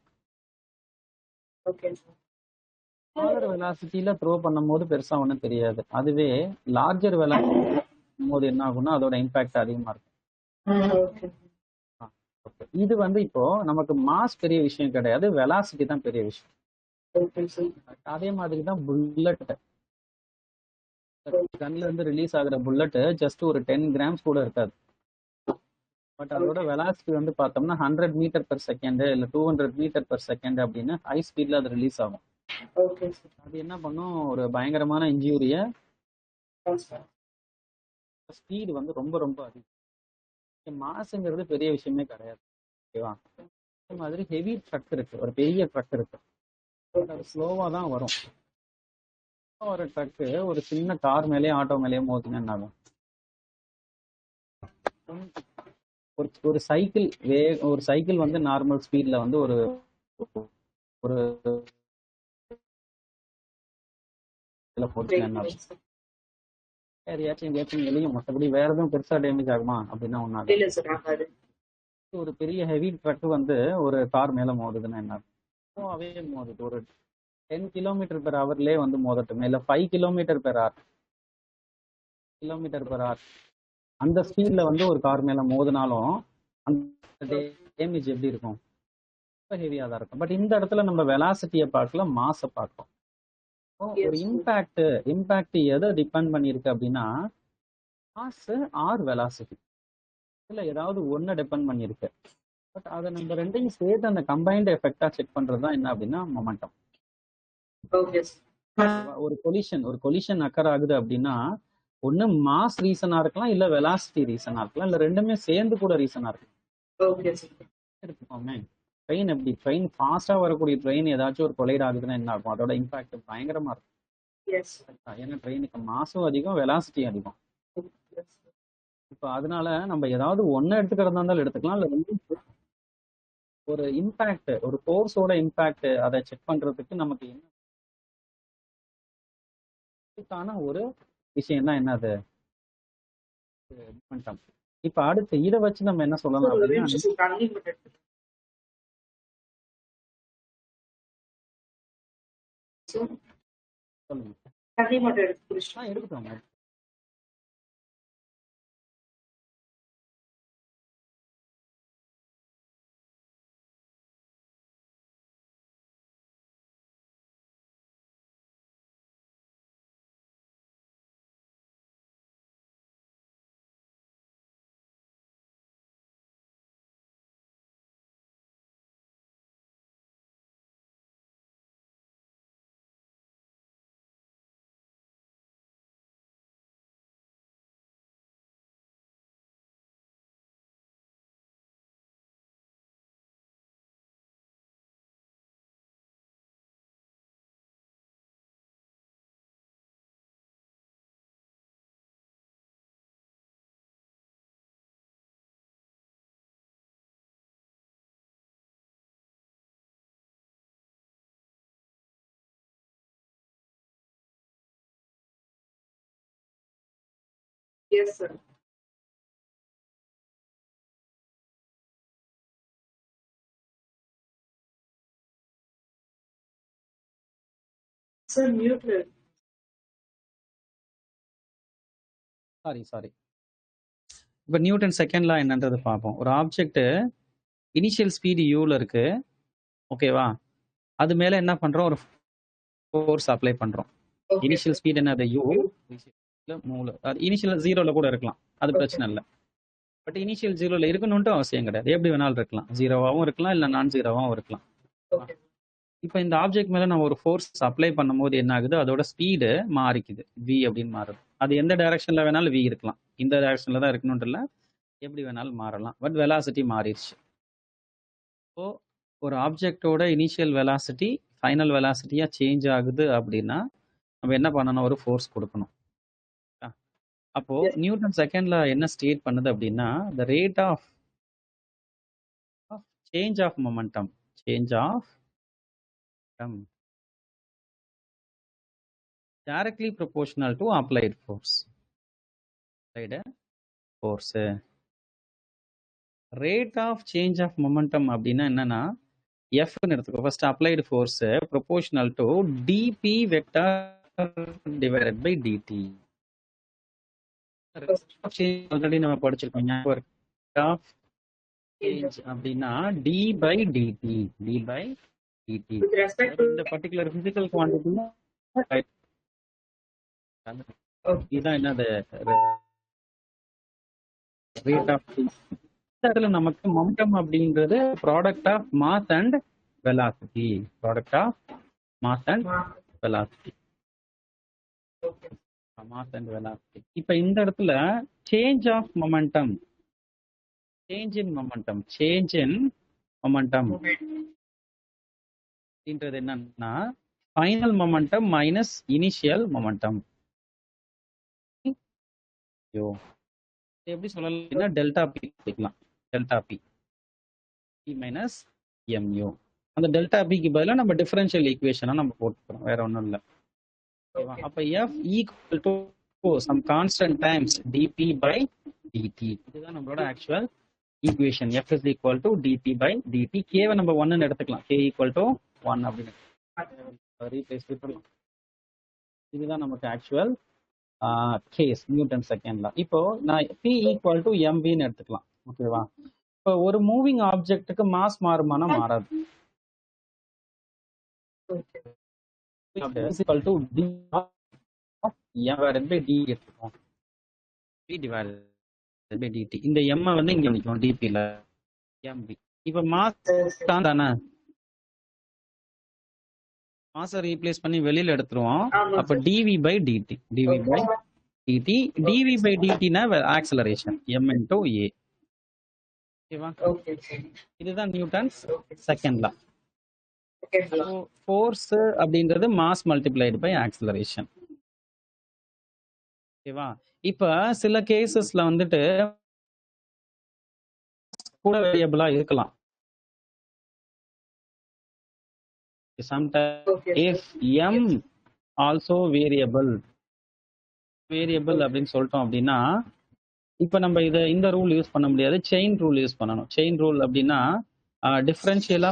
ஸ்மாலர் வெலாசிட்டியில த்ரோ பண்ணும்போது பெருசா ஒன்றும் தெரியாது. அதுவே லார்ஜர் வெலாசிட்டி போது என்ன ஆகும்னா அதோட இம்பாக்ட் அதிகமா இருக்கும். இது வந்து இப்போ நமக்கு மாஸ் பெரிய விஷயம் கிடையாது, வெலாசிட்டி தான் பெரிய விஷயம். அதே மாதிரி தான் புல்லட். கன்ல இருந்து ரிலீஸ் ஆகுற புல்லட் ஜஸ்ட் ஒரு 10 கிராம்ஸ் கூட இருக்காது. பட் அதோட வெலாசிட்டி வந்து பார்த்தோம்னா 100 மீட்டர் பெர் செகண்ட் இல்லை 200 மீட்டர் பெர் செகண்ட் அப்படின்னு ஹை ஸ்பீட்ல அது ரிலீஸ் ஆகும். அது என்ன பண்ணும், ஒரு பயங்கரமான இன்ஜூரிய. ஸ்பீடு வந்து ரொம்ப ரொம்ப அதிகம். மாசுங்கிறது பெரிய விஷயமே கிடையாது, ஓகேவா? அதே மாதிரி ஹெவி ட்ரக் இருக்கு, ஒரு பெரிய ட்ரக் இருக்கு, அது ஸ்லோவா தான் வரும். ஒரு ட்ரக்கு ஒரு சின்ன கார் மேலேயே ஆட்டோ மேலேயே மோதினா என்ன ஆகும்? ஒரு சைக்கிள் ஒரு சைக்கிள் வந்து நார்மல் ஸ்பீட்ல வந்து ஒரு ஒரு போட்டுனா என்ன ஆகும்? எங்கேயாச்சும் வெளியும், மற்றபடி வேற எதுவும் பெருசா டேமேஜ் ஆகுமா அப்படின்னா ஒன்னாகும். ஒரு பெரிய ஹெவி ட்ரக் வந்து ஒரு கார் மேல மோதுதுன்னா என்ன ஆகும்? அவே மோதுது. ஒரு 10 கிலோமீட்டர் பெர் ஹவர்லேயே வந்து மோதட்டுமே, இல்லை 5 கிலோமீட்டர் பெர் ஹவர் அந்த ஸ்பீட்ல வந்து ஒரு கார் மேல மோதினாலும் அந்த டேமேஜ் எப்படி இருக்கும்? ரொம்ப ஹெவியா தான் இருக்கும். பட் இந்த இடத்துல நம்ம வெலாசிட்டியை பார்க்கல, மாஸை பார்க்கணும். ஒரு இம்பாக்ட் எதை டிபெண்ட் பண்ணியிருக்கு அப்படின்னா மாஸ் ஆர் வெலாசிட்டி, இல்லை ஏதாவது ஒன்று டிபெண்ட் பண்ணியிருக்கு. பட் அதை நம்ம ரெண்டையும் சேர்த்து அந்த கம்பைன்ட் எஃபெக்டா செக் பண்றது தான் என்ன அப்படின்னா மொமெண்டம். ஒரு கொலிஷன் அக்கர் ஆகுது அப்படின்னா ஒண்ணு மாஸ் ரீசனா இருக்கலாம், இல்ல வெலாசிட்டி ரீசனா இருக்கலாம், இல்ல ரெண்டுமே சேர்ந்து கூட ரீசனா இருக்கலாம். எடுத்துக்கோமே, ட்ரெயின் எப்படி, ட்ரெயின் ஃபாஸ்டா வரக்கூடிய ட்ரெயின் ஏதாச்சும் ஒரு கொலைட் ஆகுதுன்னா என்ன ஆகும், அதோட இம்பாக்ட் பயங்கரமா இருக்கும். ஏன்னா ட்ரெயினுக்கு மாசும் அதிகம், வெலாசிட்டியும் அதிகம். இப்போ அதனால நம்ம ஏதாவது ஒன்னு எடுத்துக்கிறதா இருந்தாலும் எடுத்துக்கலாம், இல்ல ரெண்டும். ஒரு இம்பாக்ட், ஒரு ஃபோர்ஸோட இம்பாக்ட் அதை செக் பண்றதுக்கு நமக்கு என்னக்கான ஒரு விஷயம் தான் என்னது, மொமெண்டம். இப்ப அடுத்து இதை வச்சு நம்ம என்ன சொல்லலாம் அப்படின்னா, சொல்லுங்க. எடுத்துக்கோங்க. Yes, sir. Sir, muted. Sorry. இப்போ நியூட்டன் செகண்ட் லா என்னன்றது பார்ப்போம். ஒரு ஆப்ஜெக்ட் இனிஷியல் ஸ்பீடு யூல இருக்கு. ஓகேவா? அது மேல என்ன பண்றோம்? ஒரு ஃபோர்ஸ் அப்ளை பண்றோம். Okay, initial sir. ஸ்பீட் என்னது? யூ. அது இனிஷியல் 0ல கூட இருக்கலாம். அது Okay. பிரச்சனை இல்ல. பட் இனிஷியல் 0ல இருக்கணும்ட்டு அவசியம் கிடையாது. எப்படி வேணாலும் இருக்கலாம். 0வாவும் இருக்கலாம், இல்ல நான் 0வாவும் இருக்கலாம். Okay. இப்போ இந்த ஆப்ஜெக்ட் மேல நம்ம ஒரு ஃபோர்ஸ் அப்ளை பண்ணும்போது என்ன ஆகுது? அதோட ஸ்பீடு மாறிக்குது. v அப்படின்னு மாறுது. அது எந்த டைரக்ஷன்ல வேணாலும் v இருக்கலாம். இந்த டைரக்ஷன்ல தான் இருக்கணும்னு இல்ல. எப்படி வேணாலும் மாறலாம். பட் வெலாசிட்டி மாறிடுச்சு. இப்போ ஒரு ஆப்ஜெக்டோட இனிஷியல் வெலாசிட்டி ஃபைனல் வெலாசிட்டியா சேஞ்ச் ஆகுது அப்படின்னா நம்ம என்ன பண்ணணும்? ஒரு ஃபோர்ஸ் கொடுக்கணும். அப்போ Yes. நியூட்டன் செகண்ட்ல என்ன ஸ்டேட் பண்ணுது அப்படின்னா the rate of change of momentum directly proportional to applied force. Rate of change of momentum அப்படின்னா என்னன்னா F ன்னு எடுத்துக்கோ. First applied force proportional to dp vector divided by dt. Already நம்ம படிச்சிருக்கோம். ஞாபகம் இருக்கா? change அப்படின்னா d by dt. With respect to. இந்த பர்டிகுலர் பிசிக்கல் குவான்டிட்டி Okay. இதுதான் என்னது? ரேட் ஆஃப் இந்த இடத்துல நமக்கு மொமெண்டம் அப்படின்றது product of mass and velocity. Okay. Mass and velocity. இப்ப இந்த இடத்துல சேஞ்ச் இன் மொமெண்டம் அப்படின்றது என்னன்னா final momentum minus initial momentum. எப்படி சொல்லலாம்? டெல்டா பி எடுத்துக்கலாம். Delta p minus m u. அந்த டெல்டா பிக்கு பதிலாக நம்ம டிஃபரன்ஷியல் ஈக்குவேஷனா நம்ம போட்டுக்கிறோம். வேற ஒன்றும் இல்லை. ஓகேவா? அப்ப F equal to some constant times DP by DT. இதுதான் நம்மளோட actual equation. F is equal to DP by DT. கேவை நம்ம 1ன்னு எடுத்துக்கலாம். கே ஈக்குவல் டு 1 அப்படின்னு ரீப்ளேஸ் பண்ணலாம். இதுதான் நமக்கு actual case Newton second law. இப்போ நான் பி ஈக்குவல் டு எம்பின்னு எடுத்துக்கலாம். ஓகேவா? இப்போ ஒரு மூவிங் ஆப்ஜெக்ட்டுக்கு மாஸ் மாறுமானா மாறாது. equal to d of m divided by d எடுத்துக்கோம். p divided by dt. இந்த m வந்து இங்க நிக்கும் dp ல mv. இப்போ மாஸ் தானே, மாஸை ரீப்ளேஸ் பண்ணி வெளியில எடுத்துருவோம். அப்ப dv by dt dv by dt னா ஆக்சலரேஷன் m into a. ஓகேவா? இதுதான் நியூட்டன்ஸ் செகண்ட் லா. ஃபோர்ஸ் அப்படின்றது மாஸ் மல்டிப்ளைடு பை ஆக்சலரேஷன். ஓகேவா? இப்ப சில கேசஸ்ல வந்துட்டு கூட வேரியபிளா இருக்கலாம். Sometimes if m also variable அப்படின்னு சொல்லிட்டோம் அப்படின்னா இப்ப நம்ம இந்த ரூல் யூஸ் பண்ண முடியாது. செயின் ரூல் யூஸ் பண்ணணும். செயின் ரூல் அப்படின்னா டிஃபரன்ஷியலா